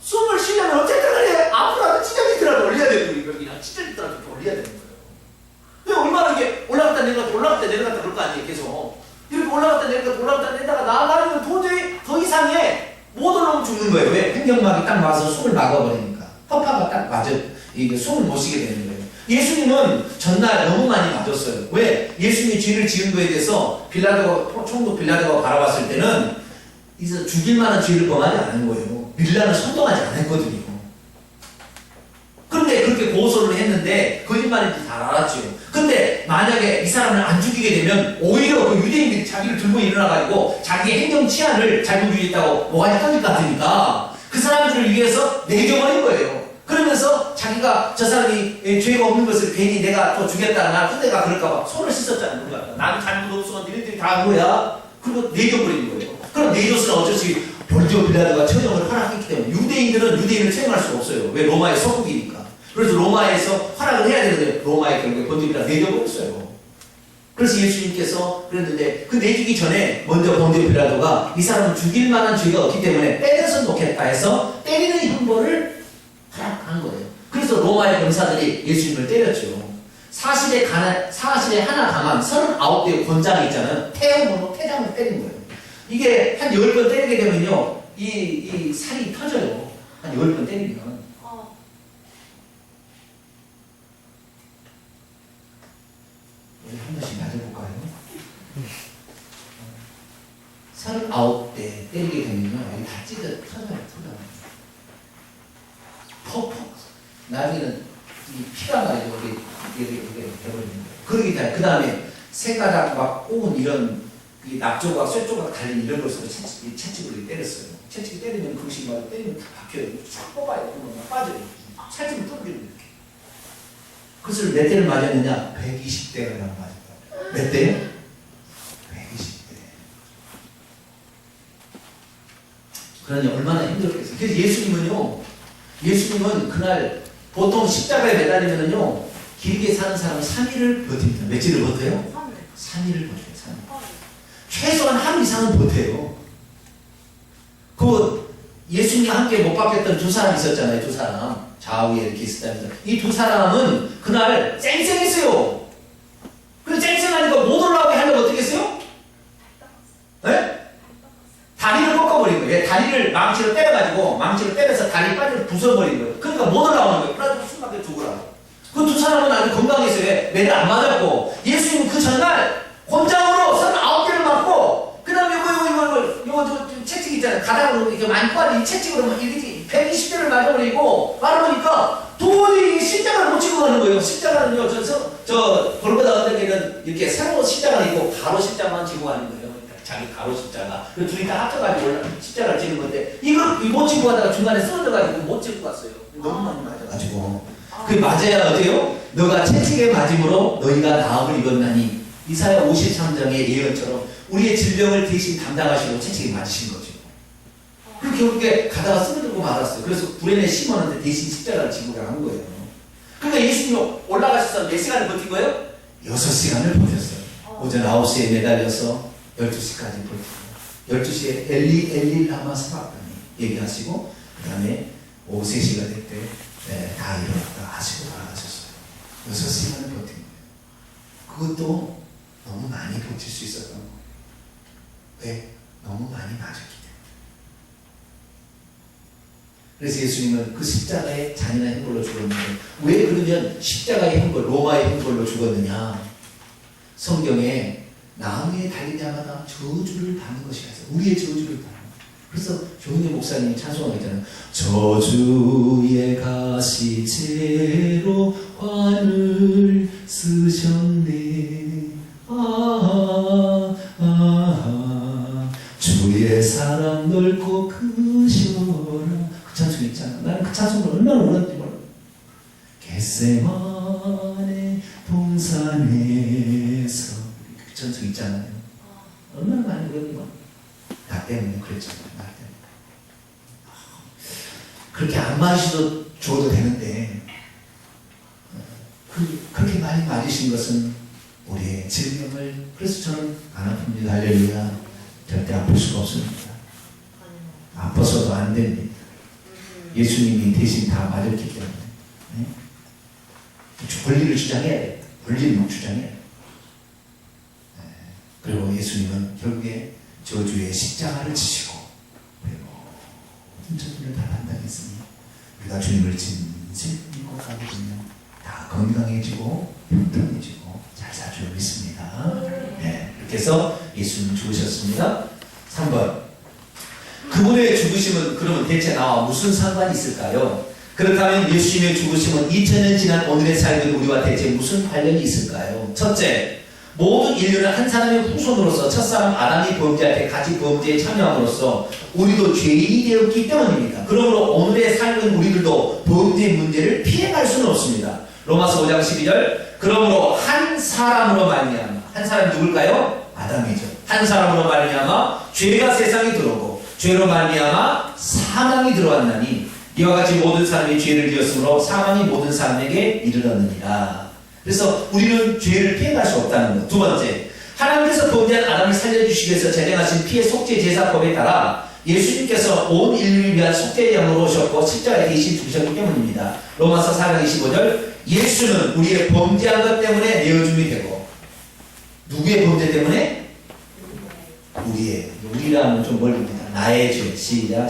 [SPEAKER 1] 숨을 쉬려면 어쨌든 그래 앞으로라도 찢어지더라도 올려야 되는 거예요. 그냥 찢어지더라도 올려야 되는 거예요. 근데 얼마나 이게 올라갔다 내려갔다 그럴 거 아니에요. 계속 이렇게 올라갔다 내려다가 나가면 도저히 더 이상에 못 올라오면 죽는 거예요. 왜? 횡격막이 딱 와서 숨을 막아버리니까 허파가 딱 맞아 이게 숨을 못 쉬게 되는 거예요. 예수님은 전날 너무 많이 맞았어요. 왜? 예수님이 죄를 지은 거에 대해서 총독 빌라도가 바라봤을 때는 이제 죽일 만한 죄를 범하지 않은 거예요. 빌라는 선동하지 않았거든요. 그런데 그렇게 고소를 했는데 거짓말인지 다 알았죠. 근데 만약에 이 사람을 안 죽이게 되면 오히려 그 유대인들이 자기를 들고 일어나가지고 자기 행정 치안을 잘못 유지했다고 뭐가 떠질 것 같으니까 그 사람들을 위해서 내겨버린 거예요. 그러면서 자기가 저 사람이 죄가 없는 것을 괜히 내가 또 죽였다가 나 후대가 그럴까봐 손을 씻었잖아요. 나는 잘못 없어. 니네들이 다 한 거야. 그리고 내겨버린 거예요. 그럼 내줬으나 어쩔 수 없이 본디오 빌라도가 처형을 허락했기 때문에 유대인들은 유대인을 처형할 수가 없어요. 왜? 로마의 속국이니까. 그래서 로마에서 허락을 해야 되는데 로마의 결국에 본디오 빌라도 내줘버렸어요. 그래서 예수님께서 그랬는데 그 내주기 전에 먼저 본디오 빌라도가 이 사람은 죽일 만한 죄가 없기 때문에 때려서 놓겠다 해서 때리는 형벌을 허락한 거예요. 그래서 로마의 병사들이 예수님을 때렸죠. 사실에 하나 강한 39대의 권장이 있잖아요. 태장으로 때린 거예요. 이게 한 10번 때리게 되면요, 이 살이 터져요. 한 10번 때리면. 한 번씩 맞아볼까요? 39대 때리게 되면요, 여기 다 터져요. 퍽퍽. 나중에는 이 피가 말이죠. 이게 돼버리는 거예요. 그러기 때문에, 그 다음에 새가닥 막 꼬은 이런 이 낙조각, 쇠조각 달린 이런 것으로 채찍을 때렸어요. 채찍을 때리면 그것이 막 때리면 다 박혀요. 쫙 뽑아요. 그러면 막 빠져요. 채찍을 뚫리는 이렇게. 그것을 몇 대를 맞았느냐? 120대가 맞았다. 몇 대? 120대. 그러니 얼마나 힘들었겠어요. 그래서 예수님은 그날 보통 십자가에 매달리면은요, 길게 사는 사람은 3일을 버팁니다. 며칠을 버텨요? 3일을 버텨요. 3일. 최소한 하루 이상은 버텨요. 그 예수님과 함께 못 박혔던 두 사람 있었잖아요. 두 사람. 좌우에 이렇게 있었다면서. 이 두 사람은 그날 쌩쌩했어요. 그래서 쌩쌩하니까 못 올라오게 하려고 어떻게 했어요? 네? 다리를 꺾어버린 거예요. 다리를 망치로 때려서 다리 빠져 부숴버린 거예요. 그러니까 못 올라오는 거예요. 그래가지고 숨막혀 죽으라고. 그 두 사람은 아주 건강했어요. 왜? 매를 안 맞았고, 예수님은 그 전날 권장으로 39개를 맞고, 그 다음에 이거 채찍 있잖아요. 가닥으로 이렇게 많이 빠진 이 채찍으로 이렇게 120개를 맞아버리고, 말아보니까 도저히 십자가를 못 치고 가는 거예요. 십자가는요, 저 골고다 언덕에는 이렇게 세로 십자가가 있고, 가로 십자가만 지고 가는 거예요. 자기 가로 십자가. 그 둘이 다 합쳐가지고 십자가를 찍은 건데, 이걸 못 찍고 가다가 중간에 쓰러져가지고 못 찍고 갔어요. 너무 많이 맞아가지고. 그 맞아야 어때요? 너가 채찍에 맞음으로 너희가 나음을 입었나니. 이사야 53장의 예언처럼 우리의 질병을 대신 담당하시고 채찍에 맞으신 거죠. 그리고 결국에 가다가 쓰러지고 말았어요. 그래서 구레네 시몬한테 대신 십자가를 지고 간 거예요. 그러니까 예수님이 올라가셔서 몇 시간을 버틴 거예요? 6시간을 버텼어요. 오전 9시에 매달려서 12시까지 버티고, 12시에 엘리 라마 사박다니 얘기하시고, 그 다음에 오후 3시가 될 때 다 일어났다 하시고 돌아가셨어요. 6시간을 버틴 거예요. 그것도 너무 많이 버틸 수 있었던 거예요. 왜? 너무 많이 맞았기 때문에. 그래서 예수님은 그 십자가의 잔인한 형벌로 죽었는데, 왜 그러면 십자가의 형벌, 로마의 형벌로 죽었느냐? 성경에 나무에 달린 자마다 저주를 받는 것이라 해서 우리의 저주를 받는 거예요. 그래서 조은혜 목사님이 찬송하고 있잖아요. 저주의 가시제로 환을 쓰셨네. 주의 사랑 넓고 크셔라. 그 찬송 있잖아. 나는 그 찬송을 얼마나 울었는지 몰라. 겟세마네 동산에서 그 찬송 있잖아요. 얼마나 많이 울었는 거야. 나 때문에 그랬잖아요. 나 때문에. 그렇게 안 맞으셔도 죽어도 되는데, 그렇게 많이 맞으신 것은 우리의 질병을, 그래서 저는 안 아픕니다. 할렐루야. 절대 아플 수가 없습니다. 아파서도 안 됩니다. 예수님이 대신 다 맞았기 때문에. 네? 권리를 주장해야 돼요. 권리를 주장해야 돼요. 네. 그리고 예수님은 결국에 저주의 십자가를 지시고, 그리고 모든 저주를 다 담당했으니, 우리가 주님을 진실히 믿고 가게 되면 다 건강해지고 평탄해지고 잘 살 줄 믿습니다. 네, 이렇게 해서 예수님 죽으셨습니다. 3번, 그분의 죽으심은 그러면 대체 나와 무슨 상관이 있을까요? 그렇다면 예수님의 죽으심은 2000년 지난 오늘의 삶인 우리와 대체 무슨 관련이 있을까요? 첫째, 모든 인류는 한 사람의 후손으로서 첫사람 아담이 범죄할 때 같이 범죄에 참여함으로써 우리도 죄인이 되었기 때문입니다. 그러므로 오늘의 삶은 우리들도 범죄 문제를 피해갈 수는 없습니다. 로마서 5장 12절, 그러므로 한 사람으로 말미암아, 한 사람이 누굴까요? 아담이죠. 한 사람으로 말미암아 죄가 세상에 들어오고 죄로 말미암아 사망이 들어왔나니 이와 같이 모든 사람이 죄를 지었으므로 사망이 모든 사람에게 이르렀느니라. 그래서 우리는 죄를 피해갈 수 없다는 것. 두 번째, 하나님께서 범죄한 아담을 살려주시기 위해서 제정하신 피의 속죄 제사법에 따라 예수님께서 온 인류를 위한 속죄의 양으로 오셨고 십자가에 대신 죽으셨기 때문입니다. 로마서 4장 25절, 예수는 우리의 범죄한 것 때문에 내어줌이 되고, 누구의 범죄 때문에? 우리라면 좀 멀립니다. 나의 죄. 시작.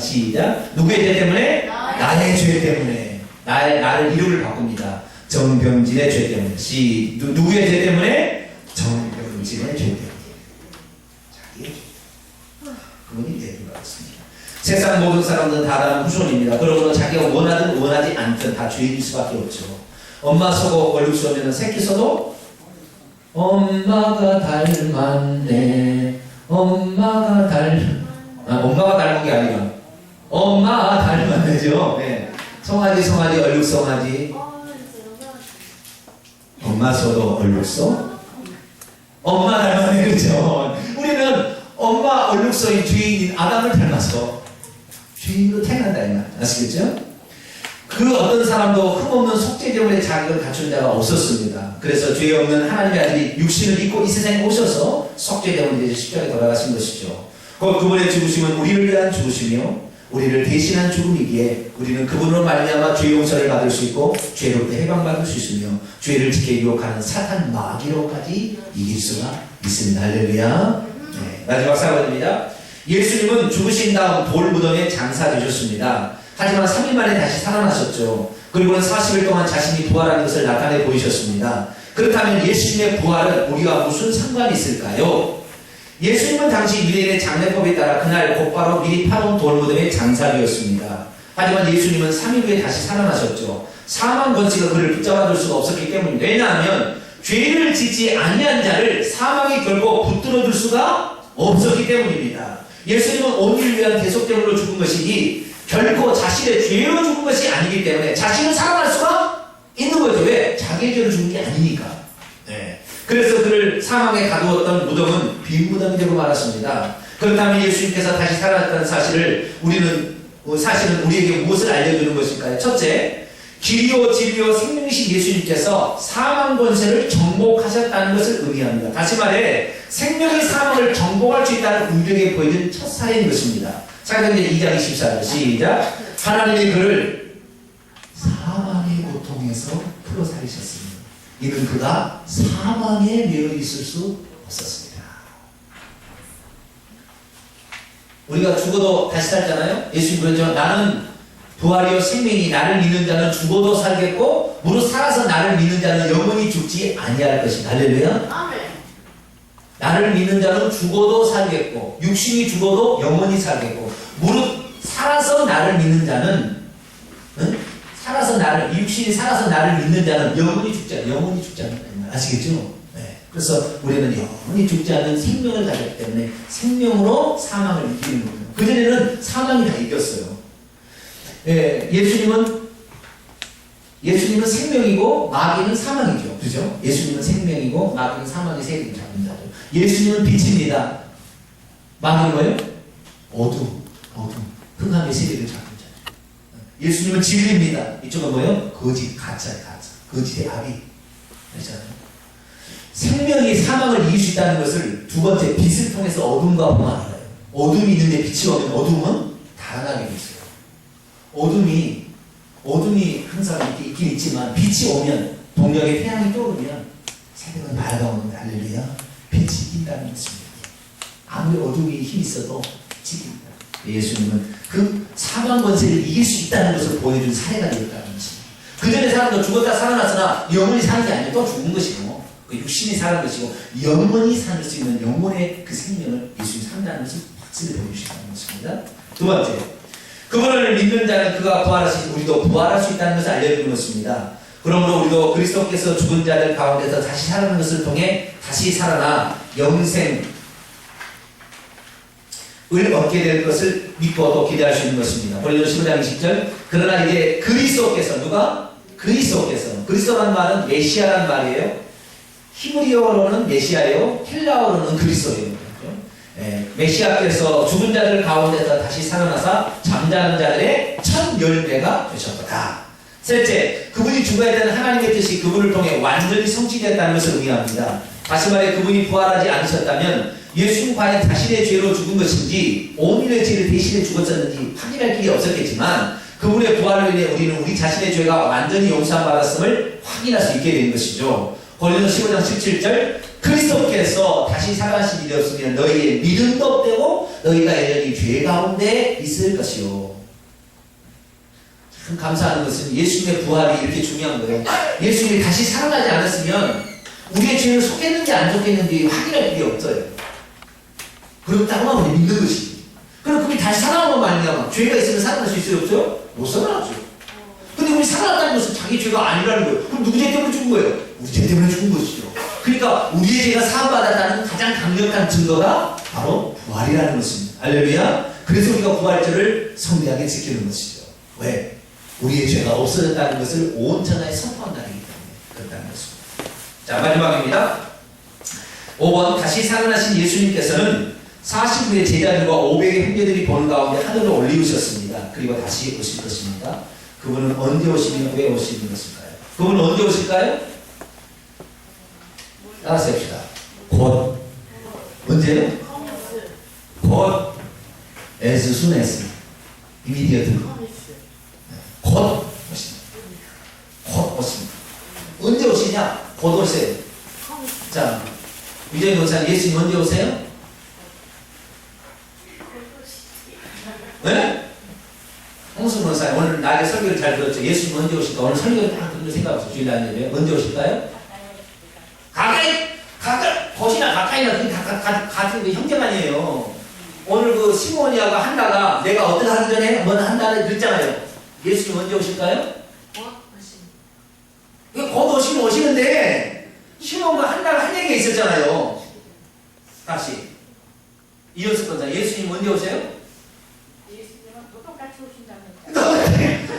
[SPEAKER 1] 누구의 죄 때문에? 나의 죄 때문에. 나를 이름을 바꿉니다. 정병진의 죄 때문에. 누구의 죄 때문에? 정병진의 죄 때문에. 자기의 죄. 그분이 대를 받았습니다. 세상 모든 사람들은 다 아담의 후손입니다. 그러므로 자기가 원하든 원하지 않든 다 죄인일 수밖에 없죠. 엄마 속어 얼룩 쏘면 새끼 써도 엄마가 닮았네. 엄마가 닮은 게 아니라 엄마 닮았네죠. 네. 송아지 얼룩 송아지. 엄마 써도 얼룩 써? 엄마 닮았네. 그렇죠. 우리는 엄마 얼룩 써인 죄인인 아담을 닮았어. 죄인으로 태어난다 이 말. 아시겠죠? 그 어떤 사람도 흠없는 속죄제물의 자격을 갖춘 자가 없었습니다. 그래서 죄 없는 하나님의 아들이 육신을 입고 이 세상에 오셔서 속죄제물을 이제 십자가에 돌아가신 것이죠. 그분의 죽으심은 우리를 위한 죽으심이요 우리를 대신한 죽음이기에 우리는 그분으로 말미암아 죄 용서를 받을 수 있고 죄로부터 해방받을 수 있으며 죄를 지켜 유혹하는 사탄 마귀로까지 이길 수가 있습니다. 할렐루야. 네, 마지막 사건입니다. 예수님은 죽으신 다음 돌무덤에 장사되셨습니다. 하지만 3일 만에 다시 살아나셨죠. 그리고는 40일 동안 자신이 부활한 것을 나타내 보이셨습니다. 그렇다면 예수님의 부활은 우리와 무슨 상관이 있을까요? 예수님은 당시 유대인의 장례법에 따라 그날 곧바로 미리 파놓은 돌무덤에 장사되었습니다. 하지만 예수님은 3일 후에 다시 살아나셨죠. 사망 권세가 그를 붙잡아둘 수가 없었기 때문입니다. 왜냐하면 죄를 짓지 아니한 자를 사망이 결코 붙들어둘 수가 없었기 때문입니다. 예수님은 온유를 위한 대속제물로 죽은 것이니 결코 자신의 죄로 죽은 것이 아니기 때문에 자신은 살아날 수가 있는 거죠. 왜? 자기의 죄로 죽은 게 아니니까. 네. 그래서 그를 사망에 가두었던 무덤은 빈 무덤이 되고 말았습니다. 그렇다면 예수님께서 다시 살아났다는 사실은 우리에게 무엇을 알려주는 것일까요? 첫째, 길이요 진리요 생명이신 예수님께서 사망 권세를 정복하셨다는 것을 의미합니다. 다시 말해 생명이 사망을 정복할 수 있다는 우리에게 보여준 첫 사례인 것입니다. 사도행전 2장 24절 시작. 하나님이 그를 사망의 고통에서 풀어 살리셨습니다. 이는 그가 사망에 매여 있을 수 없었습니다. 우리가 죽어도 다시 살잖아요. 예수님 그러죠. 나는 부활이요 생명이 나를 믿는 자는 죽어도 살겠고 무릇 살아서 나를 믿는 자는 영원히 죽지 아니할 것이다. 할렐루야.
[SPEAKER 3] 아멘.
[SPEAKER 1] 나를 믿는 자는 죽어도 살겠고 육신이 죽어도 영원히 살겠고 무릇 살아서 나를 믿는 자는 육신이 살아서 나를 믿는 자는 영원히 죽지 않는다. 아시겠죠? 네. 그래서 우리는 영원히 죽지 않는 생명을 가졌기 때문에 생명으로 사망을 이기는 거예요. 그전에는 사망이 다 이겼어요. 예, 예수님은 생명이고 마귀는 사망이죠. 그죠? 예수님은 생명이고 마귀는 사망의 세력을 잡는 자죠. 예수님은 빛입니다. 마귀는 뭐예요? 어둠, 흑암의 세력을 잡는 자죠. 예수님은 진리입니다. 이쪽은 뭐예요? 거짓, 가짜의 가짜. 거짓의 아비. 그렇잖아요. 생명이 사망을 이길 수 있다는 것을 두 번째 빛을 통해서 어둠과 보면 알아요. 어둠이 있는데 빛이 오면 어둠은 달아나게 돼 있어요. 어둠이 항상 이렇게 있긴 있지만 빛이 오면 동력의 태양이 떠오르면 새벽은 밝아오는 할렐루야. 빛이 이긴다는 것입니다. 아무리 어둠이 힘이 있어도 빛이 이긴다. 예수님은 그 사망 권세를 이길 수 있다는 것을 보여준 사례가 되었다는 것입니다. 그 전에 사람도 죽었다 살아났으나 영원히 사는 게 아니라 또 죽은 것이고 그 육신이 사는 것이고 영원히 살 수 있는 영혼의 그 생명을 예수님이 산다는 것을 확실히 보여주신다는 것입니다. 두 번째, 그분을 믿는 자는 그가 부활하신 우리도 부활할 수 있다는 것을 알려주는 것입니다. 그러므로 우리도 그리스도께서 죽은 자들 가운데서 다시 살아나는 것을 통해 다시 살아나 영생을 얻게 될 것을 믿고 또 기대할 수 있는 것입니다. 고린도서 15장 20절. 그러나 이제 그리스도께서 누가? 그리스도라는 말은 메시아라는 말이에요. 히브리어로는 메시아예요. 헬라어로는 그리스도예요. 메시아께서 죽은 자들 가운데서 다시 살아나사 잠자는 자들의 첫 열매가 되셨다. 셋째, 그분이 죽어야 되는 하나님의 뜻이 그분을 통해 완전히 성취되었다는 것을 의미합니다. 다시 말해 그분이 부활하지 않으셨다면 예수님 과연 자신의 죄로 죽은 것인지 온인의 죄를 대신해 죽었었는지 확인할 길이 없었겠지만 그분의 부활로 인해 우리는 우리 자신의 죄가 완전히 용서받았음을 확인할 수 있게 된 것이죠. 고린도서 15장 17절. 그리스도께서 다시 살아나신 일이 없으면 너희의 믿음도 없되고 너희가 여전히 죄 가운데 있을 것이요. 참 감사한 것은 예수님의 부활이 이렇게 중요한 거예요. 예수님이 다시 살아나지 않았으면 우리의 죄를 속했는지 안 속했는지 확인할 길이 없어요. 그렇다고 하면 우리 믿는 것이지. 그럼 그분이 다시 살아나면 말이냐, 죄가 있으면 살아날 수 있어요? 없어요? 못 살아나죠. 근데 우리 살아났다는 것은 자기 죄가 아니라는 거예요. 그럼 누구 죄 때문에 죽은 거예요? 우리 죄 때문에 죽은 것이죠. 그러니까 우리의 죄가 사함받았다는 가장 강력한 증거가 바로 부활이라는 것입니다. 할렐루야. 그래서 우리가 부활절을 성대하게 지키는 것이죠. 왜? 우리의 죄가 없어졌다는 것을 온 천하에 선포한다기 때문에 그렇다는 것입니다. 자, 마지막입니다. 5번, 다시 살아나신 예수님께서는 40분의 제자들과 500의 형제들이 보는 가운데 하늘로 올리우셨습니다. 그리고 다시 오실 것입니다. 그분은 언제 오시면 왜 오시는 것일까요? 그분은 언제 오실까요? 따라서 합시다. 곧. 언제요? 곧. as soon as. immediately. 곧 오십니다. 곧 오십니다. 언제 오시냐? 곧 오세요. 자, 유재인 목사님, 예수님 언제 오세요? 네? 홍순 목사님, 오늘 낮에 설교를 잘 들었죠? 예수님 언제 오실까? 오늘 설교를 딱 듣는 생각없어. 주일 날인데 언제 오실까요? 가까이, 거시나 가까이나 같은 그 형제만이에요. 오늘 그 시몬이하고 한나가 내가 어떤 하기 전에 뭐 한다는 그랬잖아요. 예수님 언제 오실까요? 이거 곧 오시는데 시몬과 한나가 한 얘기가 있었잖아요. 다시 이현숙 권사, 예수님 언제 오세요?
[SPEAKER 3] 예수님은 또 똑같이 오신다면.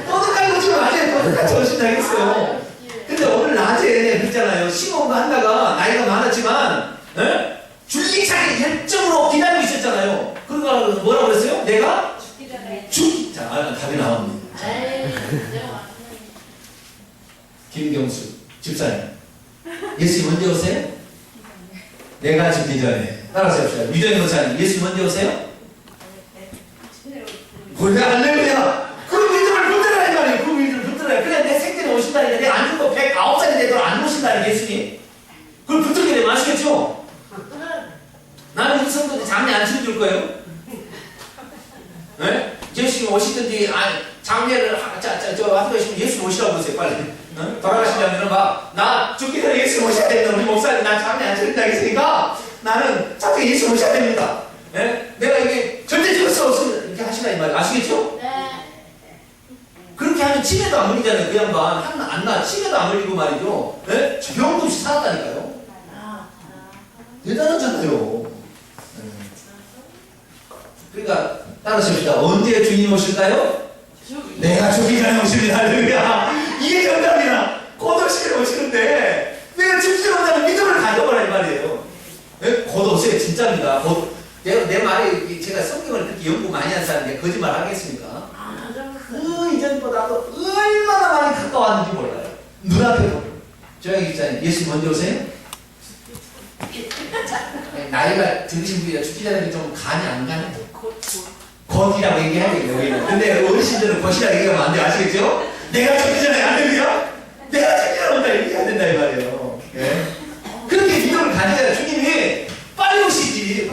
[SPEAKER 1] 똑같이 오시면 아니에요. 똑같이 오신다 했어요. 근데 오늘 낮에 그랬잖아요. 시몬과 한나가 나이가 많았지만 줄기차게 열정으로 기다리고 있었잖아요. 그러니까 뭐라고 그랬어요? 내가
[SPEAKER 3] 죽기 전에.
[SPEAKER 1] 자, 답이 나옵니다. 김경수 집사님, 예수님 언제 오세요? 내가 죽기 전에. 따라서 합시다. 유정희 목사님, 예수님 언제 오세요? 몰라, 할렐루야. 그 믿음을 붙들어야 말이에요. 그 믿음을 붙들어야. 그냥 내 생전에 오신다니까. 내가 안 죽고 109살이 되도록 안 오신다니까, 예수님. 그걸 붙들게 되면 아시겠죠? 나는 우리 성도들 장례 안 치러줄 거예요. 네? 예수님 오시든지, 장례를 하고 계시면 예수님 오시라고 그러세요, 빨리. 돌아가시려면 나 죽기 전에 예수님 오셔야 됩니다. 우리 목사님, 나 장례 안 치른다 했으니까 나는 자꾸 예수님 오셔야 됩니다. 네? 내가 이게 절대 죽을 수 없습니다. 이렇게 하시라 이 말이에요. 아시겠죠? 그렇게 하면 치매도 안 걸리잖아요. 그 양반. 치매도 안 걸리고 말이죠. 네? 병도 없이 살았다니까요. 대단하잖아요. 그러니까 따라하십시다. 언제 주님 오실까요? 내가 죽기 전에 오십니다. 할렐루야. 이게 정답이다. 곧 오시면 오시는데 내가 죽지 못하는 믿음을 가져보라 이 말이에요. 네? 곧 오세요. 진짜입니다. 곧 내 말이 제가 성경을 그렇게 연구 많이 한 사람인데 거짓말 하겠습니까? 그 이전보다도 얼마나 많이 가까웠는지 몰라요. 눈앞에도. 조양희 기자님, 예수님 언제 오세요? 나이가 들으신 분이라 죽기 전에 좀 간이 안 가네. 곧이라고 얘기해야 돼요, 여기는. 근데 어르신들은 곧이라고 얘기하면 안 돼. 아시겠죠? 내가 죽기 전에 안 됩니까? 내가 죽기 전에 온다 얘기해야 된다 이 말이에요. 네? 그렇게 믿음을 가져야 주님이 빨리 오시지.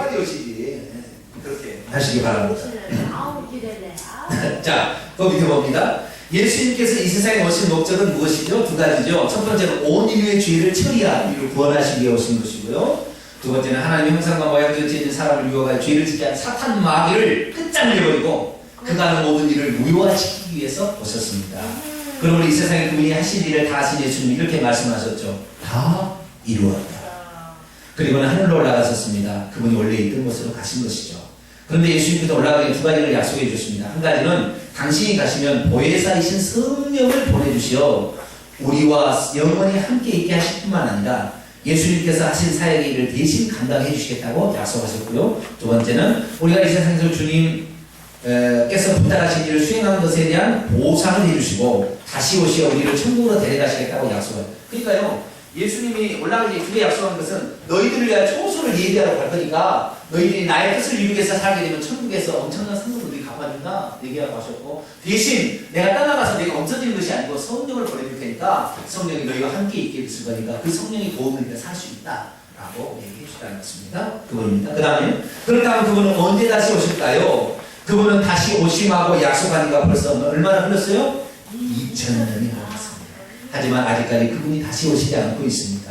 [SPEAKER 1] 그렇게 하시기 바랍니다. 자, 또 믿어봅니다. 예수님께서 이 세상에 오신 목적은 무엇이죠? 두 가지죠. 첫 번째는 온 인류의 죄를 처리하고 인류를 구원하시기 위해 오신 것이고요. 두 번째는 하나님 형상과 모양대로 지은 사람을 유혹하여 죄를 짓게 한 사탄 마귀를 끝장내버리고 그가 하는 모든 일을 무효화시키기 위해서 오셨습니다. 그러므로 이 세상에 그분이 하신 일을 다 하신 예수님이 이렇게 말씀하셨죠. 다 이루었다. 그리고는 하늘로 올라가셨습니다. 그분이 원래 있던 곳으로 가신 것이죠. 그런데 예수님께서 올라가기 두 가지를 약속해 주셨습니다. 한 가지는 당신이 가시면 보혜사이신 성령을 보내주시어 우리와 영원히 함께 있게 하실 뿐만 아니라 예수님께서 하신 사역의 일을 대신 감당해 주시겠다고 약속하셨고요. 두 번째는 우리가 이 세상에서 주님께서 부탁하신 일을 수행한 것에 대한 보상을 해주시고 다시 오시어 우리를 천국으로 데려가시겠다고 약속을. 그러니까요. 예수님이 올라가기 그게 약속한 것은 너희들을 위하여 초소를 예비하러 갈 거니까 너희들이 나의 뜻을 이루기 위해서 살게 되면 천국에서 엄청난 상급을 갚아준다 얘기하고 하셨고 대신 내가 떠나가서 내가 없어지는 것이 아니고 성령을 보내줄 테니까 성령이 너희와 함께 있게 해줄 거니까 그 성령이 도움을 받아 살 수 있다라고 얘기해 주다는 것입니다. 그분입니다. 그 다음에 그렇다면 그분은 언제 다시 오실까요? 그분은 다시 오심하고 약속하니까 벌써 얼마나 흘렀어요? 2000년이 흘렀습니다. 하지만 아직까지 그분이 다시 오시지 않고 있습니다.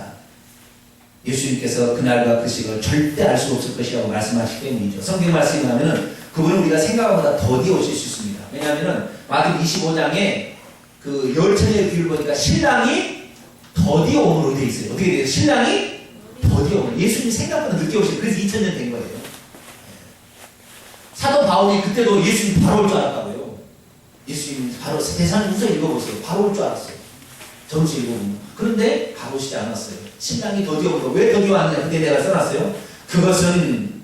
[SPEAKER 1] 예수님께서 그날과 그 시간을 절대 알 수 없을 것이라고 말씀하시기 때문이죠. 성경 말씀에 하면은 그분은 우리가 생각보다 더디 오실 수 있습니다. 왜냐하면은 마태 25장에 그 열처녀의 비유를 보니까 신랑이 더디 오므로 되어 있어요. 어떻게 돼요? 신랑이 더디 오므로. 예수님 생각보다 늦게 오시고 그래서 2000년 된 거예요. 사도 바울이 그때도 예수님 바로 올 줄 알았다고요. 예수님 바로 대사는 우선 읽어보세요. 바로 올 줄 알았어요. 점수 읽어보면. 그런데 바로 오시지 않았어요. 신랑이 더디 오므로. 왜 더디 왔느냐? 근데 내가 써놨어요. 그것은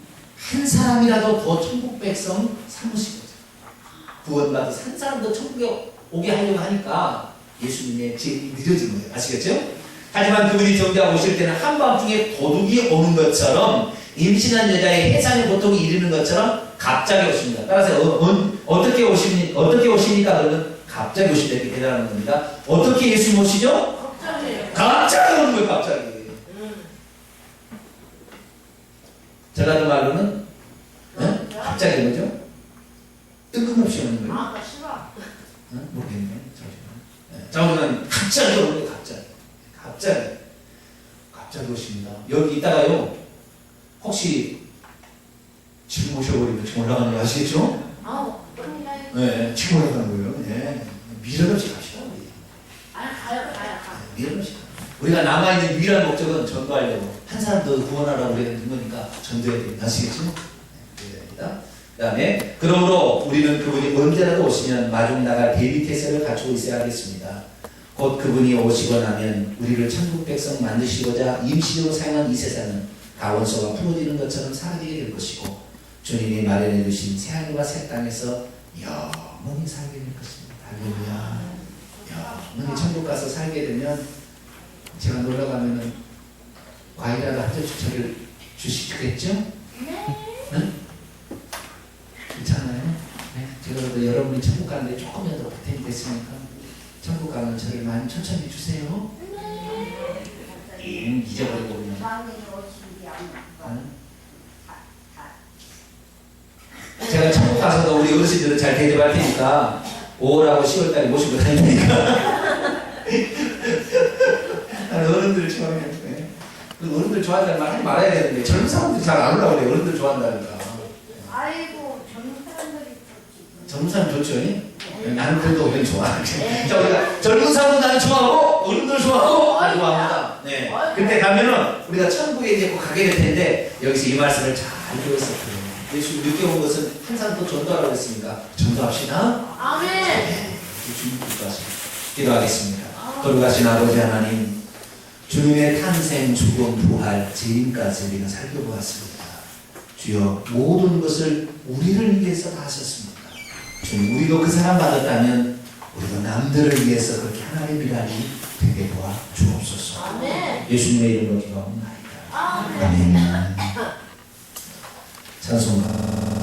[SPEAKER 1] 한 사람이라도 더 천국 백성 삼으신 거죠. 구원받아서 한 사람도 천국에 오게 하려고 하니까 예수님의 진행이 늦어진 거예요. 아시겠죠? 하지만 그분이 정작 오실 때는 한밤중에 도둑이 오는 것처럼, 임신한 여자의 해산의 고통이 이르는 것처럼 갑자기 오십니다. 따라서 어떻게 오십니까? 그러면 갑자기 오신다, 이렇게 대단한 겁니다. 어떻게 예수님 오시죠? 갑자기 오는 거예요. 갑자기. 제가 하는 말로는 갑자기 뭐죠? 뜬금없이 오는 거예요.
[SPEAKER 3] 아, 나 싫어.
[SPEAKER 1] 모르겠네. 잠시만. 갑자기 오는 거예요. 갑자기 오십니다. 여기 있다가요, 혹시 지금 오셔버리면 지금 올라가는 거 아시겠죠?
[SPEAKER 3] 아우, 그럼
[SPEAKER 1] 네, 지금 올라가는 거예요. 네. 미련 없이 갑시다, 우리.
[SPEAKER 3] 가요.
[SPEAKER 1] 미련 없이. 우리가 남아있는 유일한 목적은 전도하려고. 한 사람 더 구원하라고 우리가 된 거니까 전도해야 됩니다. 아시겠죠? 네, 됩니다. 그 다음에, 그러므로 우리는 그분이 언제라도 오시면 마중 나갈 대비 태세를 갖추고 있어야 하겠습니다. 곧 그분이 오시고 나면 우리를 천국 백성 만드시고자 임시적으로 사용한 이 세상은 가원소가 풀어지는 것처럼 사라지게 될 것이고, 주님이 마련해 주신 새하늘과 새 땅에서 영원히 살게 될 것입니다. 할렐루야. 영원히 천국 가서 살게 되면, 제가 놀러 가면은 과일이라도 한 접시 저를 주시겠죠? 응? 괜찮아요? 네. 제가 그래도 여러분이 천국 가는데 조금이라도 보탬이 됐으니까 천국 가면 저를 많이 천천히 주세요. 잊어버리고 그냥. 제가 천국 가서도 우리 어르신들은 잘 대접할 테니까 5월하고 10월달에 모시고 다닐 테니까. 어른들 좋아해요. 네. 어른들 좋아한다는 말 하지 말아야 되는데 젊은 사람들이 잘 안 올라오래요. 어른들 좋아한다니까.
[SPEAKER 3] 아이고, 젊은 사람들이 좋지.
[SPEAKER 1] 젊은 사람 좋죠? 네. 나는 그래도 오히려 좋아. 자, 우리가 젊은 사람도 나는 좋아하고 어른들 좋아하고 다 좋아합니다. 네. 그때 가면은 우리가 천국에 이제 꼭 가게 될 텐데 여기서 이 말씀을 잘 들었었거든요. 예수 늦게 온 것은 한 사람도 전도하라고 했으니까 전도합시다.
[SPEAKER 3] 아멘.
[SPEAKER 1] 네. 주님 기도하십니다. 기도하겠습니다. 거룩하신 아버지 하나님, 주님의 탄생, 죽음, 부활, 재림까지 우리가 살펴보았습니다. 주여, 모든 것을 우리를 위해서 다 하셨습니다. 주님, 우리도 그 사람 받았다면 우리도 남들을 위해서 그렇게 하나님의 일하니 되게 도와 주옵소서.
[SPEAKER 3] 아멘.
[SPEAKER 1] 예수님의 이름으로 기도합니다.
[SPEAKER 3] 아멘.
[SPEAKER 1] 아멘. 찬송가